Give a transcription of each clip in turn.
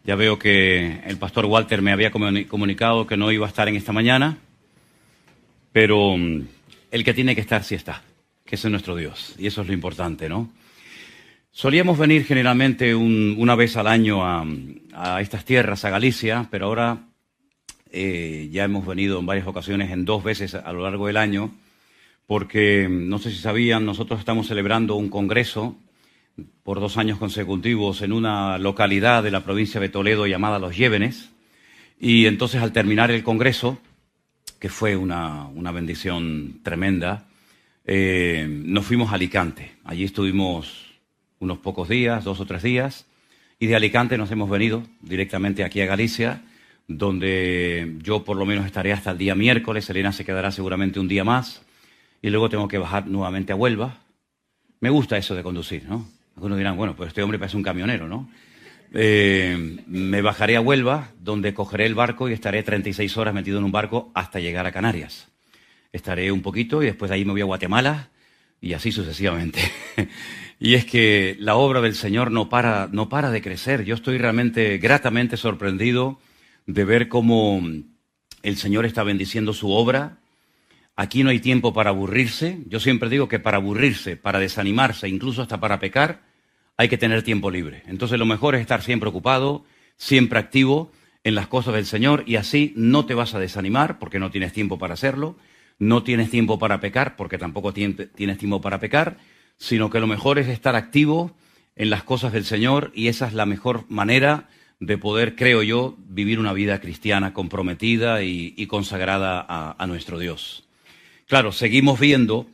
Ya veo que el pastor Walter me había comunicado que no iba a estar en esta mañana, pero el que tiene que estar sí está, que ese es nuestro Dios, y eso es lo importante, ¿no? Solíamos venir generalmente una vez al año a estas tierras, a Galicia, pero ahora ya hemos venido en varias ocasiones, en 2 veces a lo largo del año, porque no sé si sabían, nosotros estamos celebrando un congreso por 2 años consecutivos en una localidad de la provincia de Toledo llamada Los Llévenes, y entonces al terminar el congreso, que fue una bendición tremenda, nos fuimos a Alicante. Allí estuvimos unos pocos días, 2 o 3 días, y de Alicante nos hemos venido directamente aquí a Galicia, donde yo por lo menos estaré hasta el día miércoles. Elena se quedará seguramente un día más, y luego tengo que bajar nuevamente a Huelva. Me gusta eso de conducir, ¿no? Algunos dirán, bueno, pues este hombre parece un camionero, ¿no? Me bajaré a Huelva, donde cogeré el barco y estaré 36 horas metido en un barco hasta llegar a Canarias. Estaré un poquito y después de ahí me voy a Guatemala y así sucesivamente. Y es que la obra del Señor no para de crecer. Yo estoy realmente gratamente sorprendido de ver cómo el Señor está bendiciendo su obra. Aquí no hay tiempo para aburrirse. Yo siempre digo que para aburrirse, para desanimarse, incluso hasta para pecar, hay que tener tiempo libre. Entonces lo mejor es estar siempre ocupado, siempre activo en las cosas del Señor, y así no te vas a desanimar porque no tienes tiempo para hacerlo, no tienes tiempo para pecar porque tampoco tienes tiempo para pecar, sino que lo mejor es estar activo en las cosas del Señor, y esa es la mejor manera de poder, creo yo, vivir una vida cristiana comprometida y consagrada a nuestro Dios. Claro, seguimos viendo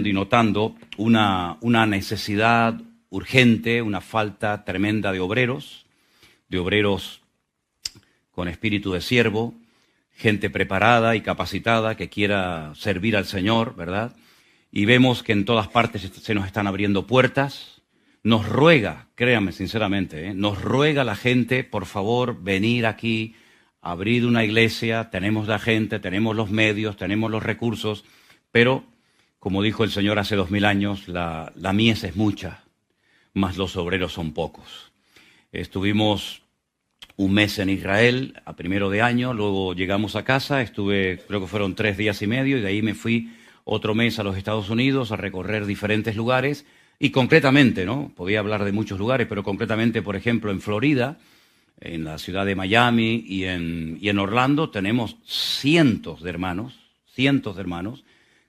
y notando una necesidad urgente, una falta tremenda de obreros con espíritu de siervo, gente preparada y capacitada que quiera servir al Señor, ¿verdad? Y vemos que en todas partes se nos están abriendo puertas. Nos ruega, créanme sinceramente, nos ruega la gente, por favor, venir aquí, abrir una iglesia. Tenemos la gente, tenemos los medios, tenemos los recursos, pero, como dijo el Señor hace 2000 años, la mies es mucha, mas los obreros son pocos. Estuvimos un mes en Israel a primero de año, luego llegamos a casa, estuve, creo que fueron 3 días y medio, y de ahí me fui otro mes a los Estados Unidos a recorrer diferentes lugares, y concretamente, ¿no? Podía hablar de muchos lugares, pero concretamente, por ejemplo, en Florida, en la ciudad de Miami y en Orlando, tenemos cientos de hermanos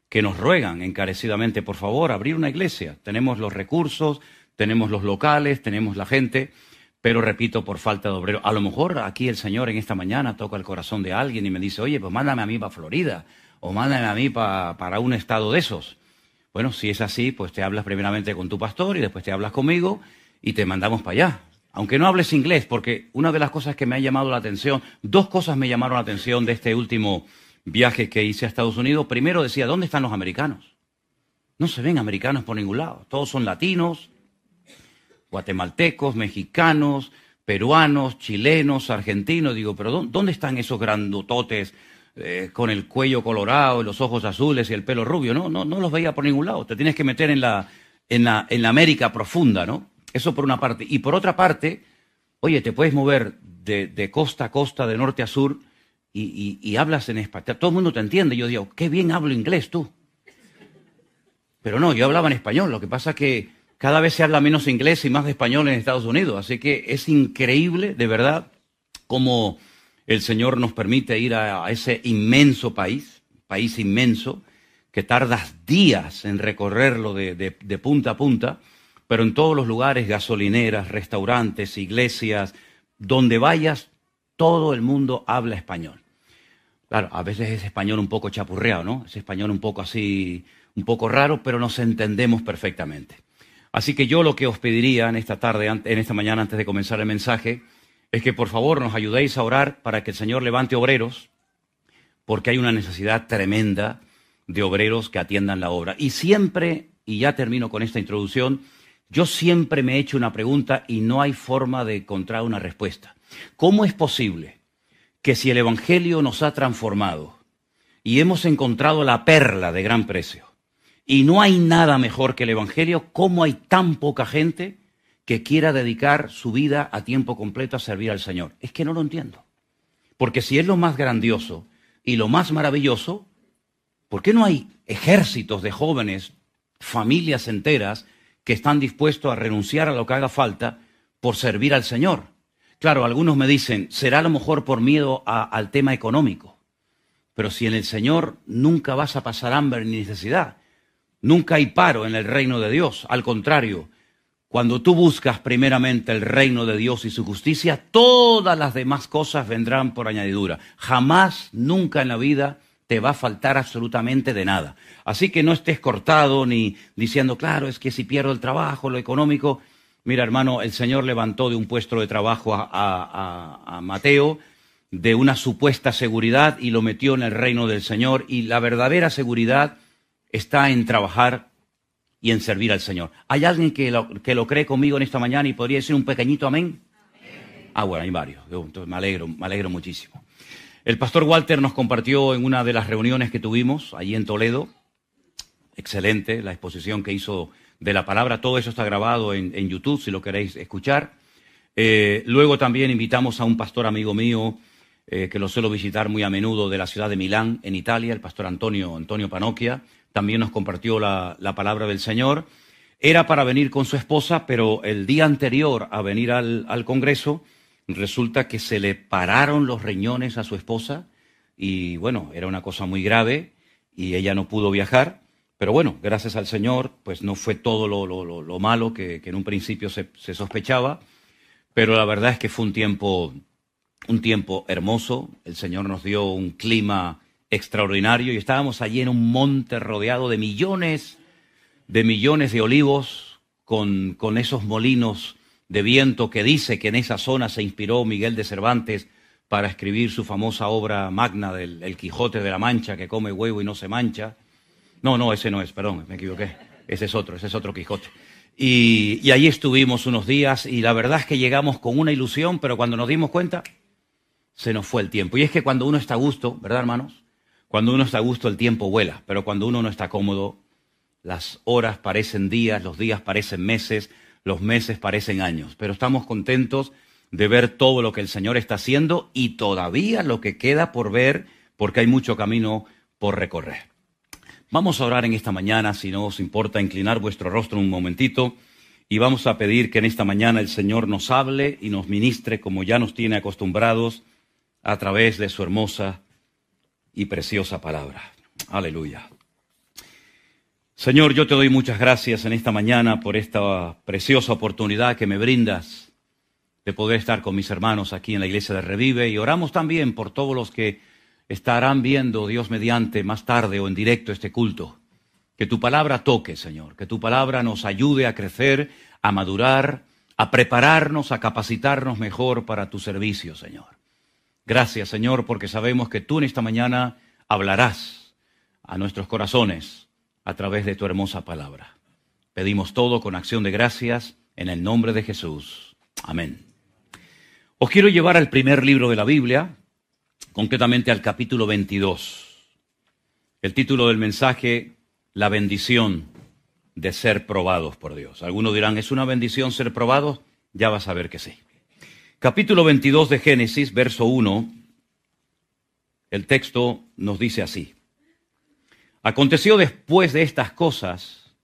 que nos ruegan encarecidamente, por favor, abrir una iglesia. Tenemos los recursos, tenemos los locales, tenemos la gente, pero repito, por falta de obreros. A lo mejor aquí el Señor en esta mañana toca el corazón de alguien y me dice, oye, pues mándame a mí para Florida, o mándame a mí para un estado de esos. Bueno, si es así, pues te hablas primeramente con tu pastor y después te hablas conmigo y te mandamos para allá. Aunque no hables inglés, porque una de las cosas que me ha llamado la atención, 2 cosas me llamaron la atención de este último viaje que hice a Estados Unidos. Primero decía, ¿dónde están los americanos? No se ven americanos por ningún lado. Todos son latinos, guatemaltecos, mexicanos, peruanos, chilenos, argentinos. Digo, pero ¿dónde están esos grandototes con el cuello colorado y los ojos azules y el pelo rubio? No los veía por ningún lado. Te tienes que meter en la América profunda, ¿no? Eso por una parte. Y por otra parte, oye, te puedes mover de costa a costa, de norte a sur, y hablas en español. Todo el mundo te entiende. Yo digo, qué bien hablo inglés tú. Pero no, yo hablaba en español. Lo que pasa es que cada vez se habla menos inglés y más de español en Estados Unidos. Así que es increíble, de verdad, cómo el Señor nos permite ir a ese inmenso país inmenso, que tardas días en recorrerlo de punta a punta, pero en todos los lugares, gasolineras, restaurantes, iglesias, donde vayas, todo el mundo habla español. Claro, a veces es español un poco chapurreado, ¿no? Es español un poco así, un poco raro, pero nos entendemos perfectamente. Así que yo lo que os pediría en esta mañana, antes de comenzar el mensaje, es que por favor nos ayudéis a orar para que el Señor levante obreros, porque hay una necesidad tremenda de obreros que atiendan la obra. Y siempre, y ya termino con esta introducción, yo siempre me he hecho una pregunta y no hay forma de encontrar una respuesta. ¿Cómo es posible que si el Evangelio nos ha transformado y hemos encontrado la perla de gran precio, y no hay nada mejor que el Evangelio, cómo hay tan poca gente que quiera dedicar su vida a tiempo completo a servir al Señor? Es que no lo entiendo. Porque si es lo más grandioso y lo más maravilloso, ¿por qué no hay ejércitos de jóvenes, familias enteras, que están dispuestos a renunciar a lo que haga falta por servir al Señor? Claro, algunos me dicen, será a lo mejor por miedo al tema económico. Pero si en el Señor nunca vas a pasar hambre ni necesidad, nunca hay paro en el reino de Dios. Al contrario, cuando tú buscas primeramente el reino de Dios y su justicia, todas las demás cosas vendrán por añadidura. Jamás, nunca en la vida te va a faltar absolutamente de nada. Así que no estés cortado ni diciendo, claro, es que si pierdo el trabajo, lo económico. Mira, hermano, el Señor levantó de un puesto de trabajo a Mateo, de una supuesta seguridad, y lo metió en el reino del Señor. Y la verdadera seguridad está en trabajar y en servir al Señor. ¿Hay alguien que lo cree conmigo en esta mañana y podría decir un pequeñito amén? Amén. Ah, bueno, hay varios. Entonces me alegro muchísimo. El pastor Walter nos compartió en una de las reuniones que tuvimos allí en Toledo. Excelente la exposición que hizo de la palabra. Todo eso está grabado en YouTube si lo queréis escuchar. Luego también invitamos a un pastor amigo mío que lo suelo visitar muy a menudo, de la ciudad de Milán, en Italia, el pastor Antonio Panocchia. También nos compartió la palabra del Señor. Era para venir con su esposa, pero el día anterior a venir al Congreso, resulta que se le pararon los riñones a su esposa y bueno, era una cosa muy grave y ella no pudo viajar. Pero bueno, gracias al Señor, pues no fue todo lo malo que en un principio se sospechaba. Pero la verdad es que fue un tiempo hermoso. El Señor nos dio un clima extraordinario y estábamos allí en un monte rodeado de millones de olivos con esos molinos de viento que dice que en esa zona se inspiró Miguel de Cervantes para escribir su famosa obra magna del El Quijote de la Mancha, que come huevo y no se mancha. No, ese no es, perdón, me equivoqué. Ese es otro Quijote. Y ahí estuvimos unos días y la verdad es que llegamos con una ilusión, pero cuando nos dimos cuenta, se nos fue el tiempo. Y es que cuando uno está a gusto, ¿verdad, hermanos? Cuando uno está a gusto, el tiempo vuela, pero cuando uno no está cómodo, las horas parecen días, los días parecen meses, los meses parecen años. Pero estamos contentos de ver todo lo que el Señor está haciendo y todavía lo que queda por ver, porque hay mucho camino por recorrer. Vamos a orar en esta mañana, si no os importa inclinar vuestro rostro un momentito, y vamos a pedir que en esta mañana el Señor nos hable y nos ministre como ya nos tiene acostumbrados a través de su hermosa y preciosa palabra. Aleluya. Señor, yo te doy muchas gracias en esta mañana por esta preciosa oportunidad que me brindas de poder estar con mis hermanos aquí en la iglesia de Revive, y oramos también por todos los que estarán viendo, Dios mediante, más tarde o en directo este culto. Que tu palabra toque, Señor, que tu palabra nos ayude a crecer, a madurar, a prepararnos, a capacitarnos mejor para tu servicio, Señor. Gracias, Señor, porque sabemos que tú en esta mañana hablarás a nuestros corazones a través de tu hermosa palabra. Pedimos todo con acción de gracias en el nombre de Jesús. Amén. Os quiero llevar al primer libro de la Biblia, concretamente al capítulo 22. El título del mensaje, la bendición de ser probados por Dios. Algunos dirán, ¿es una bendición ser probados? Ya vas a ver que sí. Capítulo 22 de Génesis, verso 1, el texto nos dice así. Aconteció después de estas cosas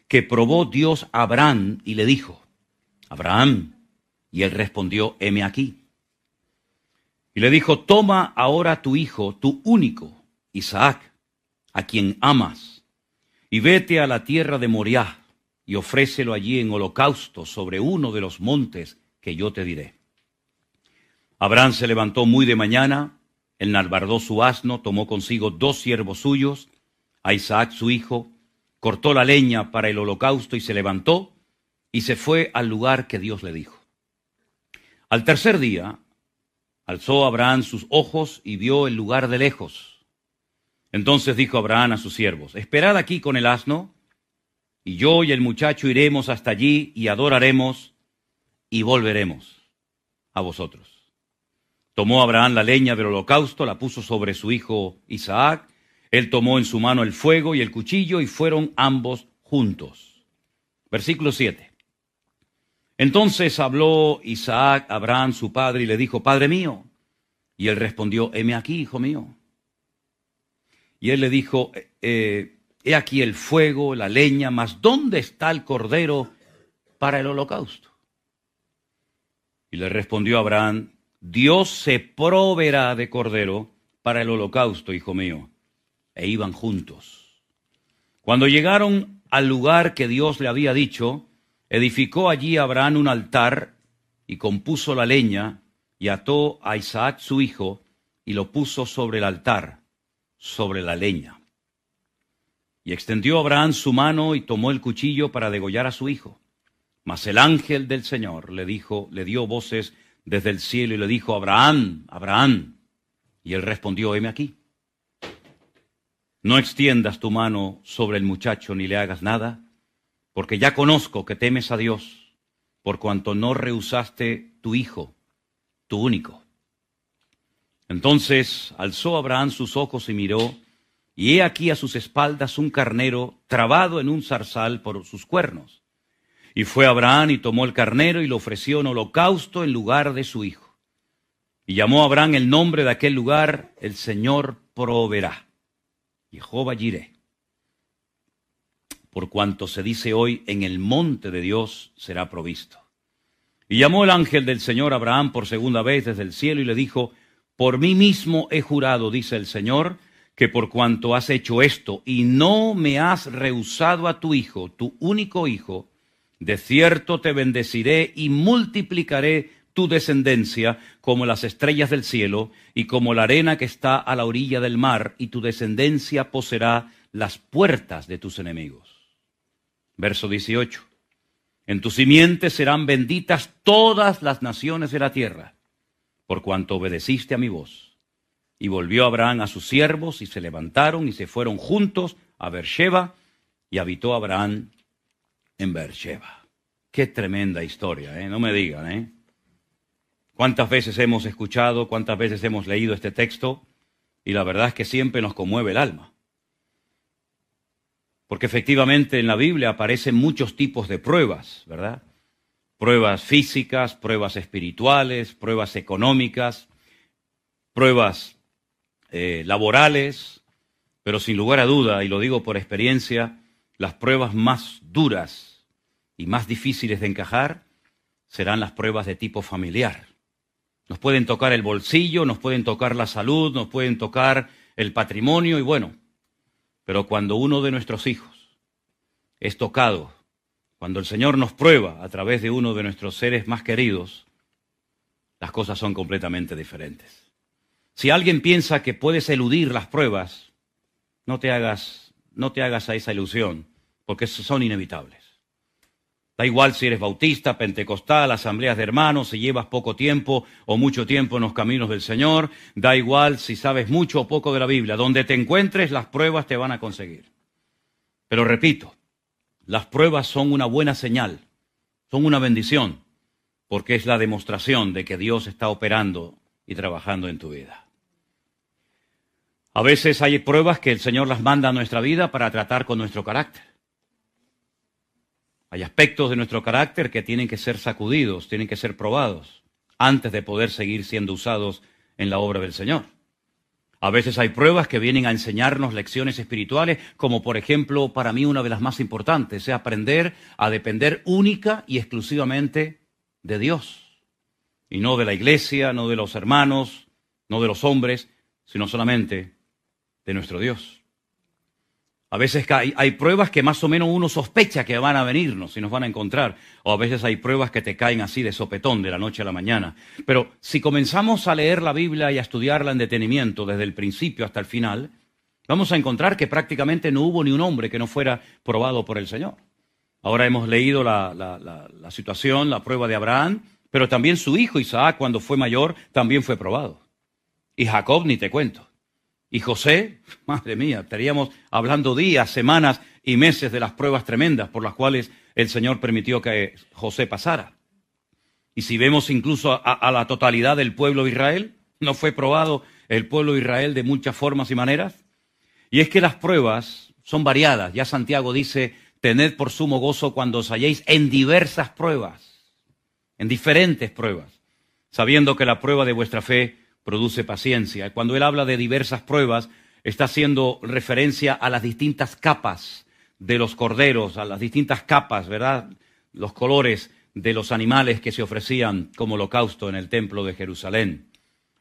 que probó Dios a Abraham y le dijo, Abraham, y él respondió, heme aquí. Y le dijo, toma ahora tu hijo, tu único, Isaac, a quien amas, y vete a la tierra de Moriah, y ofrécelo allí en holocausto sobre uno de los montes que yo te diré. Abraham se levantó muy de mañana, enalbardó su asno, tomó consigo 2 siervos suyos, a Isaac su hijo, cortó la leña para el holocausto y se levantó y se fue al lugar que Dios le dijo. Al tercer día, alzó Abraham sus ojos y vio el lugar de lejos. Entonces dijo Abraham a sus siervos, esperad aquí con el asno, y yo y el muchacho iremos hasta allí y adoraremos y volveremos a vosotros. Tomó Abraham la leña del holocausto, la puso sobre su hijo Isaac, él tomó en su mano el fuego y el cuchillo y fueron ambos juntos. Versículo 7. Entonces habló Isaac a Abraham, su padre, y le dijo, Padre mío. Y él respondió, heme aquí, hijo mío. Y él le dijo, he aquí el fuego, la leña, mas ¿dónde está el cordero para el holocausto? Y le respondió Abraham, Dios se proveerá de cordero para el holocausto, hijo mío. E iban juntos. Cuando llegaron al lugar que Dios le había dicho, edificó allí Abraham un altar y compuso la leña y ató a Isaac su hijo y lo puso sobre el altar, sobre la leña. Y extendió Abraham su mano y tomó el cuchillo para degollar a su hijo. Mas el ángel del Señor le dio voces desde el cielo y le dijo, Abraham, Abraham. Y él respondió, heme aquí. No extiendas tu mano sobre el muchacho ni le hagas nada, porque ya conozco que temes a Dios, por cuanto no rehusaste tu hijo, tu único. Entonces alzó Abraham sus ojos y miró, y he aquí a sus espaldas un carnero trabado en un zarzal por sus cuernos. Y fue Abraham y tomó el carnero y lo ofreció en holocausto en lugar de su hijo. Y llamó a Abraham el nombre de aquel lugar, el Señor proveerá. Jehová Jireh. Por cuanto se dice hoy, en el monte de Dios será provisto. Y llamó el ángel del Señor a Abraham por segunda vez desde el cielo y le dijo, por mí mismo he jurado, dice el Señor, que por cuanto has hecho esto y no me has rehusado a tu hijo, tu único hijo, de cierto te bendeciré y multiplicaré tu descendencia como las estrellas del cielo y como la arena que está a la orilla del mar, y tu descendencia poseerá las puertas de tus enemigos. Verso 18. En tu simiente serán benditas todas las naciones de la tierra, por cuanto obedeciste a mi voz. Y volvió Abraham a sus siervos, y se levantaron y se fueron juntos a Beersheba, y habitó Abraham en Beersheba. Qué tremenda historia, no me digan, ¿Cuántas veces hemos escuchado, cuántas veces hemos leído este texto? Y la verdad es que siempre nos conmueve el alma. Porque efectivamente en la Biblia aparecen muchos tipos de pruebas, ¿verdad? Pruebas físicas, pruebas espirituales, pruebas económicas, pruebas laborales, pero sin lugar a duda, y lo digo por experiencia, las pruebas más duras y más difíciles de encajar serán las pruebas de tipo familiar. Nos pueden tocar el bolsillo, nos pueden tocar la salud, nos pueden tocar el patrimonio y bueno, pero cuando uno de nuestros hijos es tocado, cuando el Señor nos prueba a través de uno de nuestros seres más queridos, las cosas son completamente diferentes. Si alguien piensa que puedes eludir las pruebas, no te hagas a esa ilusión, porque son inevitables. Da igual si eres bautista, pentecostal, asambleas de hermanos, si llevas poco tiempo o mucho tiempo en los caminos del Señor. Da igual si sabes mucho o poco de la Biblia. Donde te encuentres, las pruebas te van a conseguir. Pero repito, las pruebas son una buena señal, son una bendición, porque es la demostración de que Dios está operando y trabajando en tu vida. A veces hay pruebas que el Señor las manda a nuestra vida para tratar con nuestro carácter. Hay aspectos de nuestro carácter que tienen que ser sacudidos, tienen que ser probados, antes de poder seguir siendo usados en la obra del Señor. A veces hay pruebas que vienen a enseñarnos lecciones espirituales, como por ejemplo, para mí una de las más importantes, es aprender a depender única y exclusivamente de Dios. Y no de la iglesia, no de los hermanos, no de los hombres, sino solamente de nuestro Dios. A veces hay pruebas que más o menos uno sospecha que van a venirnos y nos van a encontrar. O a veces hay pruebas que te caen así de sopetón de la noche a la mañana. Pero si comenzamos a leer la Biblia y a estudiarla en detenimiento desde el principio hasta el final, vamos a encontrar que prácticamente no hubo ni un hombre que no fuera probado por el Señor. Ahora hemos leído la situación, la prueba de Abraham, pero también su hijo Isaac, cuando fue mayor, también fue probado. Y Jacob ni te cuento. Y José, madre mía, estaríamos hablando días, semanas y meses de las pruebas tremendas por las cuales el Señor permitió que José pasara. Y si vemos incluso a la totalidad del pueblo de Israel, ¿no fue probado el pueblo de Israel de muchas formas y maneras? Y es que las pruebas son variadas. Ya Santiago dice, tened por sumo gozo cuando os halléis en diversas pruebas. en diferentes pruebas, sabiendo que la prueba de vuestra fe produce paciencia. Cuando él habla de diversas pruebas, está haciendo referencia a las distintas capas de los corderos, a las distintas capas, ¿verdad? Los colores de los animales que se ofrecían como holocausto en el templo de Jerusalén.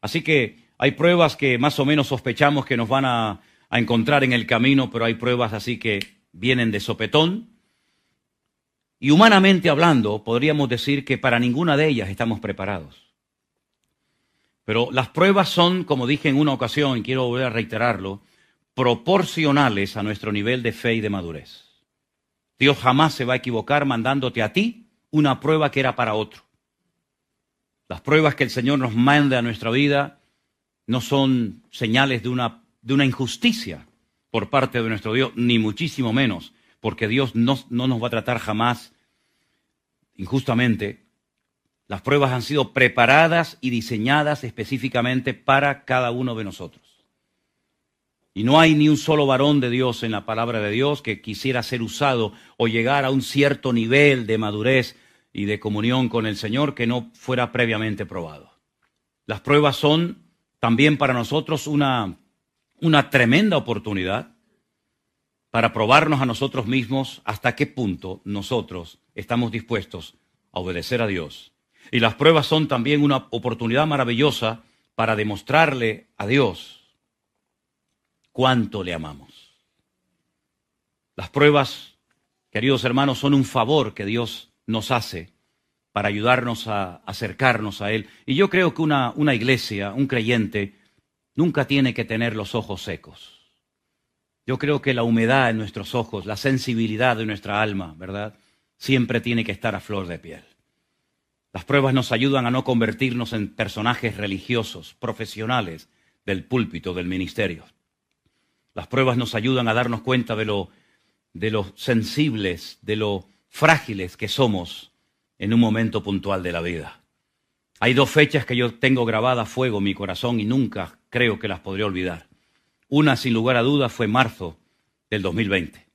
Así que hay pruebas que más o menos sospechamos que nos van a encontrar en el camino, pero hay pruebas así que vienen de sopetón. Y humanamente hablando, podríamos decir que para ninguna de ellas estamos preparados. Pero las pruebas son, como dije en una ocasión, y quiero volver a reiterarlo, proporcionales a nuestro nivel de fe y de madurez. Dios jamás se va a equivocar mandándote a ti una prueba que era para otro. Las pruebas que el Señor nos manda a nuestra vida no son señales de una injusticia por parte de nuestro Dios, ni muchísimo menos, porque Dios no nos va a tratar jamás injustamente. Las pruebas han sido preparadas y diseñadas específicamente para cada uno de nosotros. Y no hay ni un solo varón de Dios en la palabra de Dios que quisiera ser usado o llegar a un cierto nivel de madurez y de comunión con el Señor que no fuera previamente probado. Las pruebas son también para nosotros una tremenda oportunidad para probarnos a nosotros mismos hasta qué punto nosotros estamos dispuestos a obedecer a Dios. Y las pruebas son también una oportunidad maravillosa para demostrarle a Dios cuánto le amamos. Las pruebas, queridos hermanos, son un favor que Dios nos hace para ayudarnos a acercarnos a Él. Y yo creo que una iglesia, un creyente, nunca tiene que tener los ojos secos. Yo creo que la humedad en nuestros ojos, la sensibilidad de nuestra alma, ¿verdad?, siempre tiene que estar a flor de piel. Las pruebas nos ayudan a no convertirnos en personajes religiosos, profesionales del púlpito, del ministerio. Las pruebas nos ayudan a darnos cuenta de lo sensibles, de lo frágiles que somos en un momento puntual de la vida. Hay dos fechas que yo tengo grabadas a fuego en mi corazón y nunca creo que las podré olvidar. Una, sin lugar a dudas, fue marzo del 2020,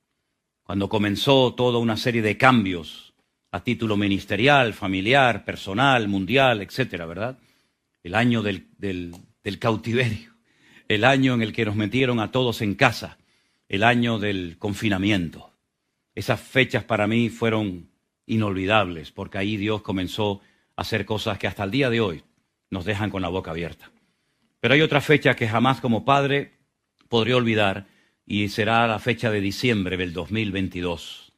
cuando comenzó toda una serie de cambios a título ministerial, familiar, personal, mundial, etcétera, ¿verdad? El año del cautiverio, el año en el que nos metieron a todos en casa, el año del confinamiento. Esas fechas para mí fueron inolvidables, porque ahí Dios comenzó a hacer cosas que hasta el día de hoy nos dejan con la boca abierta. Pero hay otra fecha que jamás como padre podré olvidar, y será la fecha de diciembre del 2022,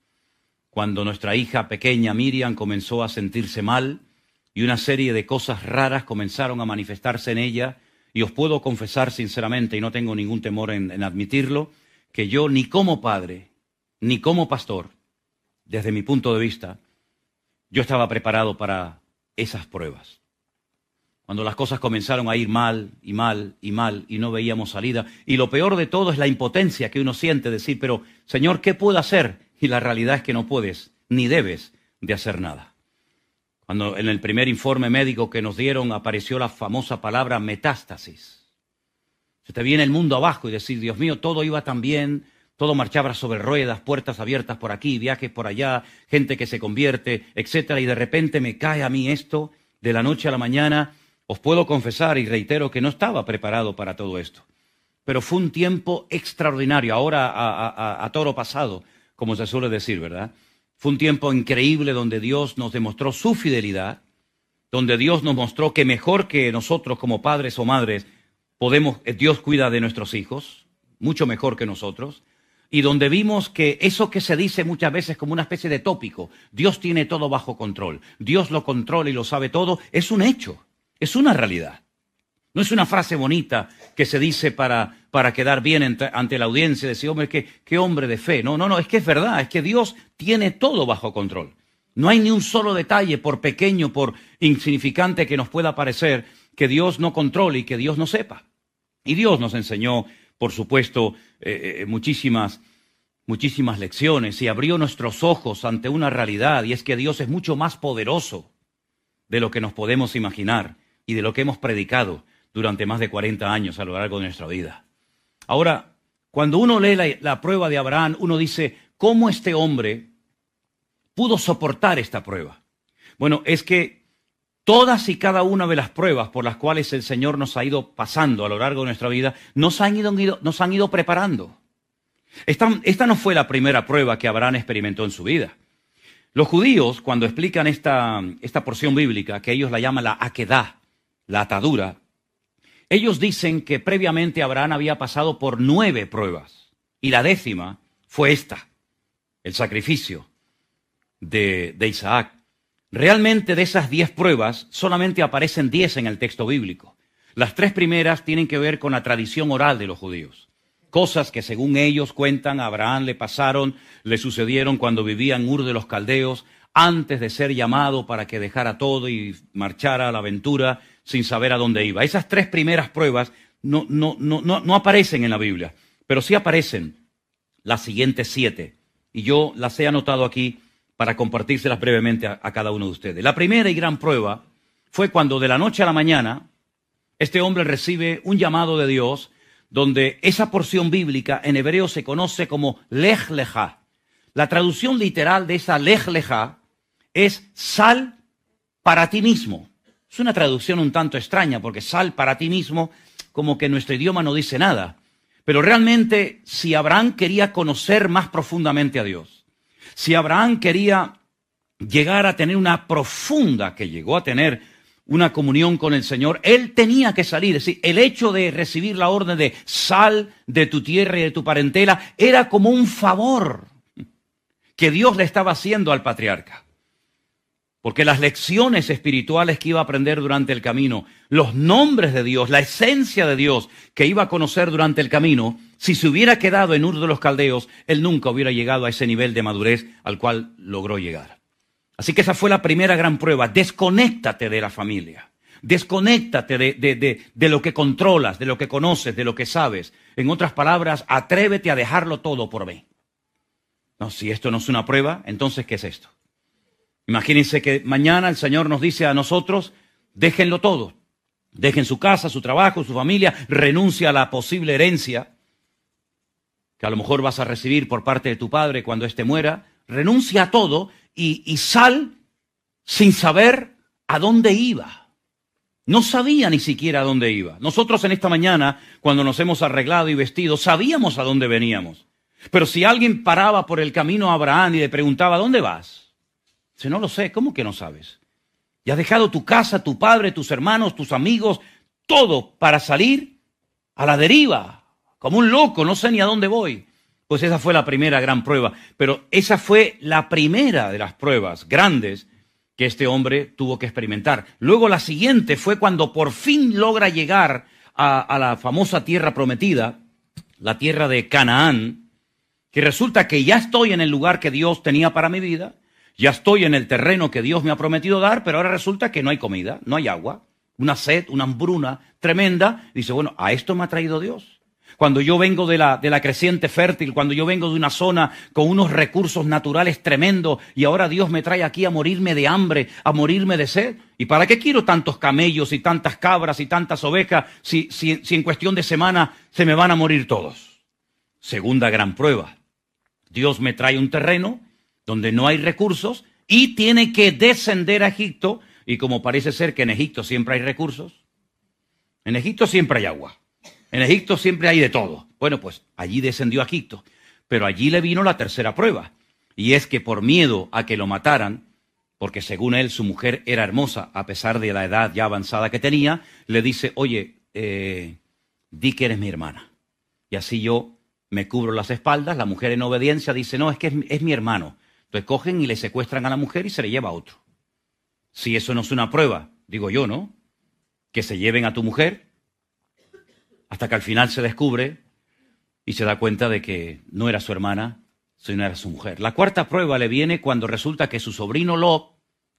cuando nuestra hija pequeña Miriam comenzó a sentirse mal y una serie de cosas raras comenzaron a manifestarse en ella, y os puedo confesar sinceramente, y no tengo ningún temor en admitirlo, que yo ni como padre, ni como pastor, desde mi punto de vista, yo estaba preparado para esas pruebas. Cuando las cosas comenzaron a ir mal y mal y mal y no veíamos salida. Y lo peor de todo es la impotencia que uno siente, decir, pero Señor, ¿qué puedo hacer? Y la realidad es que no puedes ni debes de hacer nada. Cuando en el primer informe médico que nos dieron apareció la famosa palabra metástasis. Se te viene el mundo abajo y decir, Dios mío, todo iba tan bien, todo marchaba sobre ruedas, puertas abiertas por aquí, viajes por allá, gente que se convierte, etcétera. Y de repente me cae a mí esto de la noche a la mañana. Os puedo confesar y reitero que no estaba preparado para todo esto. Pero fue un tiempo extraordinario, ahora a toro pasado, como se suele decir, ¿verdad? Fue un tiempo increíble donde Dios nos demostró su fidelidad, donde Dios nos mostró que mejor que nosotros como padres o madres Dios cuida de nuestros hijos, mucho mejor que nosotros, y donde vimos que eso que se dice muchas veces como una especie de tópico, Dios tiene todo bajo control, Dios lo controla y lo sabe todo, es un hecho. Es una realidad. No es una frase bonita que se dice para quedar bien ante la audiencia, decir, hombre, qué hombre de fe. No, es que es verdad, es que Dios tiene todo bajo control. No hay ni un solo detalle, por pequeño, por insignificante que nos pueda parecer, que Dios no controle y que Dios no sepa. Y Dios nos enseñó, por supuesto, muchísimas lecciones y abrió nuestros ojos ante una realidad, y es que Dios es mucho más poderoso de lo que nos podemos imaginar y de lo que hemos predicado durante más de 40 años a lo largo de nuestra vida. Ahora, cuando uno lee la prueba de Abraham, uno dice, ¿cómo este hombre pudo soportar esta prueba? Bueno, es que Todas y cada una de las pruebas por las cuales el Señor nos ha ido pasando a lo largo de nuestra vida, nos han ido preparando. Esta no fue la primera prueba que Abraham experimentó en su vida. Los judíos, cuando explican esta porción bíblica, que ellos la llaman la akedah, la atadura, ellos dicen que previamente Abraham había pasado por 9 pruebas. Y la 10ª fue esta, el sacrificio de Isaac. Realmente de esas 10 pruebas, solamente aparecen 10 en el texto bíblico. Las 3 primeras tienen que ver con la tradición oral de los judíos. Cosas que según ellos cuentan, a Abraham le sucedieron cuando vivía en Ur de los Caldeos, antes de ser llamado para que dejara todo y marchara a la aventura sin saber a dónde iba. Esas 3 primeras pruebas no aparecen en la Biblia, pero sí aparecen las siguientes 7. Y yo las he anotado aquí para compartírselas brevemente a cada uno de ustedes. La primera y gran prueba fue cuando de la noche a la mañana este hombre recibe un llamado de Dios, donde esa porción bíblica en hebreo se conoce como Lej Lejá. La traducción literal de esa Lej Lejá es sal para ti mismo. Es una traducción un tanto extraña, porque sal para ti mismo, como que nuestro idioma no dice nada. Pero realmente, si Abraham quería conocer más profundamente a Dios, si Abraham quería llegar a tener que llegó a tener una comunión con el Señor, él tenía que salir. Es decir, el hecho de recibir la orden de sal de tu tierra y de tu parentela era como un favor que Dios le estaba haciendo al patriarca. Porque las lecciones espirituales que iba a aprender durante el camino, los nombres de Dios, la esencia de Dios que iba a conocer durante el camino, si se hubiera quedado en Ur de los Caldeos, él nunca hubiera llegado a ese nivel de madurez al cual logró llegar. Así que esa fue la primera gran prueba. Desconéctate de la familia. Desconéctate de lo que controlas, de lo que conoces, de lo que sabes. En otras palabras, atrévete a dejarlo todo por mí. No, si esto no es una prueba, entonces ¿qué es esto? Imagínense que mañana el Señor nos dice a nosotros, déjenlo todo. Dejen su casa, su trabajo, su familia, renuncia a la posible herencia que a lo mejor vas a recibir por parte de tu padre cuando éste muera. Renuncia a todo y sal sin saber a dónde iba. No sabía ni siquiera a dónde iba. Nosotros en esta mañana, cuando nos hemos arreglado y vestido, sabíamos a dónde veníamos. Pero si alguien paraba por el camino a Abraham y le preguntaba, ¿dónde vas? Dice, no lo sé. ¿Cómo que no sabes? Y has dejado tu casa, tu padre, tus hermanos, tus amigos, todo para salir a la deriva, como un loco, no sé ni a dónde voy. Pues esa fue la primera gran prueba. Pero esa fue la primera de las pruebas grandes que este hombre tuvo que experimentar. Luego la siguiente fue cuando por fin logra llegar a la famosa tierra prometida, la tierra de Canaán, que resulta que ya estoy en el lugar que Dios tenía para mi vida, ya estoy en el terreno que Dios me ha prometido dar, pero ahora resulta que no hay comida, no hay agua, una sed, una hambruna tremenda. Dice, bueno, a esto me ha traído Dios. Cuando yo vengo de la creciente fértil, cuando yo vengo de una zona con unos recursos naturales tremendos y ahora Dios me trae aquí a morirme de hambre, a morirme de sed. ¿Y para qué quiero tantos camellos y tantas cabras y tantas ovejas si en cuestión de semana se me van a morir todos? Segunda gran prueba. Dios me trae un terreno donde no hay recursos y tiene que descender a Egipto. Y como parece ser que en Egipto siempre hay recursos, en Egipto siempre hay agua. En Egipto siempre hay de todo. Bueno, pues allí descendió a Egipto. Pero allí le vino la tercera prueba. Y es que por miedo a que lo mataran, porque según él su mujer era hermosa, a pesar de la edad ya avanzada que tenía, le dice, oye, di que eres mi hermana. Y así yo me cubro las espaldas. La mujer en obediencia dice, no, es que es mi hermano. Entonces cogen y le secuestran a la mujer y se le lleva a otro. Si eso no es una prueba, digo yo, ¿no? Que se lleven a tu mujer, hasta que al final se descubre y se da cuenta de que no era su hermana, sino era su mujer. La cuarta prueba le viene cuando resulta que su sobrino Lot,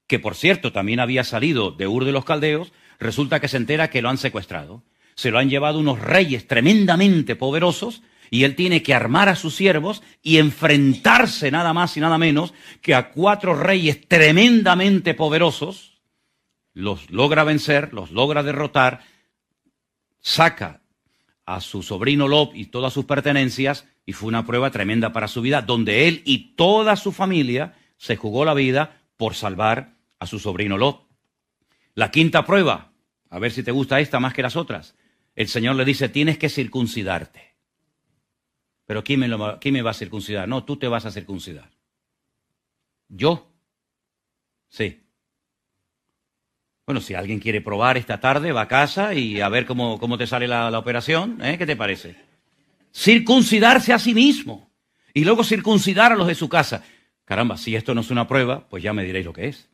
que por cierto también había salido de Ur de los Caldeos, resulta que se entera que lo han secuestrado. Se lo han llevado unos reyes tremendamente poderosos y él tiene que armar a sus siervos y enfrentarse nada más y nada menos que a 4 reyes tremendamente poderosos. Los logra vencer, los logra derrotar, saca a su sobrino Lot y todas sus pertenencias, y fue una prueba tremenda para su vida, donde él y toda su familia se jugó la vida por salvar a su sobrino Lot. La quinta prueba, a ver si te gusta esta más que las otras. El Señor le dice, tienes que circuncidarte. Pero ¿quién me va a circuncidar? No, tú te vas a circuncidar. ¿Yo? Sí. Bueno, si alguien quiere probar esta tarde, va a casa y a ver cómo te sale la operación. ¿Qué te parece? Circuncidarse a sí mismo y luego circuncidar a los de su casa. Caramba, si esto no es una prueba, pues ya me diréis lo que es.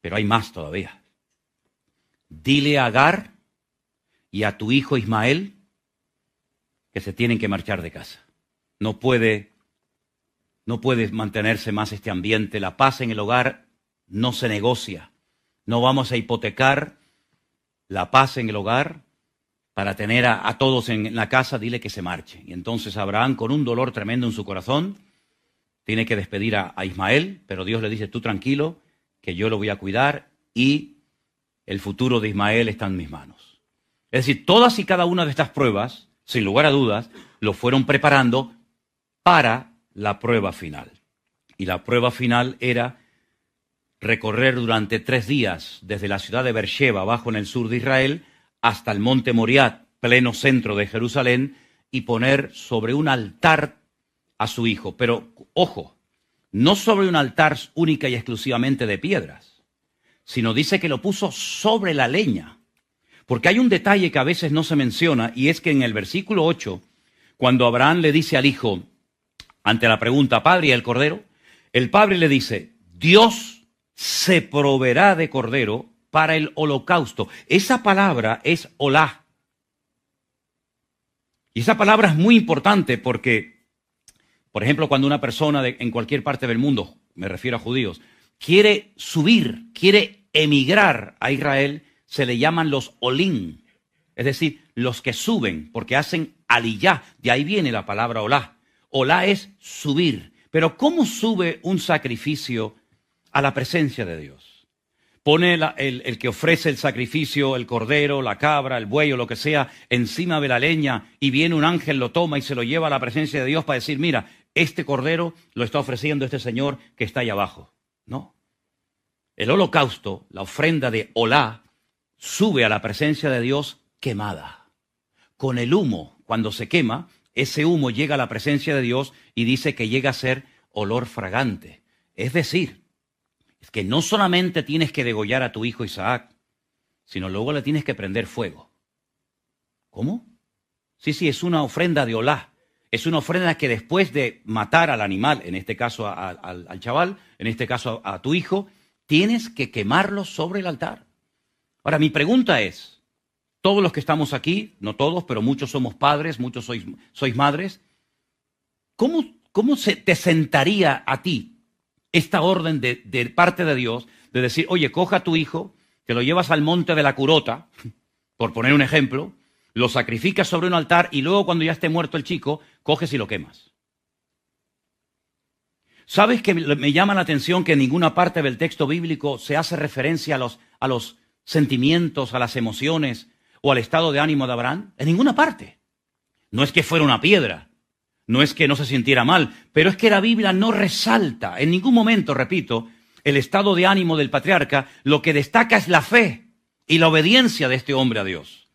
Pero hay más todavía. Dile a Agar y a tu hijo Ismael que se tienen que marchar de casa. No puede mantenerse más este ambiente. La paz en el hogar no se negocia. No vamos a hipotecar la paz en el hogar para tener a todos en la casa. Dile que se marche. Y entonces Abraham, con un dolor tremendo en su corazón, tiene que despedir a Ismael, pero Dios le dice, tú tranquilo, que yo lo voy a cuidar y el futuro de Ismael está en mis manos. Es decir, todas y cada una de estas pruebas, sin lugar a dudas, lo fueron preparando para la prueba final. Y la prueba final era recorrer durante 3 días desde la ciudad de Beersheba, abajo en el sur de Israel, hasta el monte Moriah, pleno centro de Jerusalén, y poner sobre un altar a su hijo. Pero, ojo, no sobre un altar única y exclusivamente de piedras, sino dice que lo puso sobre la leña. Porque hay un detalle que a veces no se menciona, y es que en el versículo 8, cuando Abraham le dice al hijo, ante la pregunta, ¿padre y el cordero? El padre le dice, Dios se proveerá de cordero para el holocausto. Esa palabra es olá. Y esa palabra es muy importante porque, por ejemplo, cuando una persona en cualquier parte del mundo, me refiero a judíos, quiere subir, quiere emigrar a Israel, se le llaman los olín. Es decir, los que suben, porque hacen aliyá. De ahí viene la palabra olá. Olá es subir. Pero ¿cómo sube un sacrificio a la presencia de Dios? Pone el que ofrece el sacrificio, el cordero, la cabra, el buey o lo que sea, encima de la leña y viene un ángel, lo toma y se lo lleva a la presencia de Dios para decir, mira, este cordero lo está ofreciendo este señor que está ahí abajo. No. El holocausto, la ofrenda de olá, sube a la presencia de Dios quemada. Con el humo, cuando se quema, ese humo llega a la presencia de Dios y dice que llega a ser olor fragante. Es decir, es que no solamente tienes que degollar a tu hijo Isaac, sino luego le tienes que prender fuego. ¿Cómo? Sí, es una ofrenda de olá. Es una ofrenda que después de matar al animal, en este caso al chaval, en este caso a tu hijo, tienes que quemarlo sobre el altar. Ahora, mi pregunta es, todos los que estamos aquí, no todos, pero muchos somos padres, muchos sois madres, ¿cómo te sentaría a ti esta orden de parte de Dios de decir, oye, coja a tu hijo, te lo llevas al monte de la Curota, por poner un ejemplo, lo sacrificas sobre un altar y luego cuando ya esté muerto el chico, coges y lo quemas? ¿Sabes que me llama la atención que en ninguna parte del texto bíblico se hace referencia a los sentimientos, a las emociones o al estado de ánimo de Abraham? En ninguna parte. No es que fuera una piedra, no es que no se sintiera mal, pero es que la Biblia no resalta en ningún momento, repito, el estado de ánimo del patriarca. Lo que destaca es la fe y la obediencia de este hombre a Dios.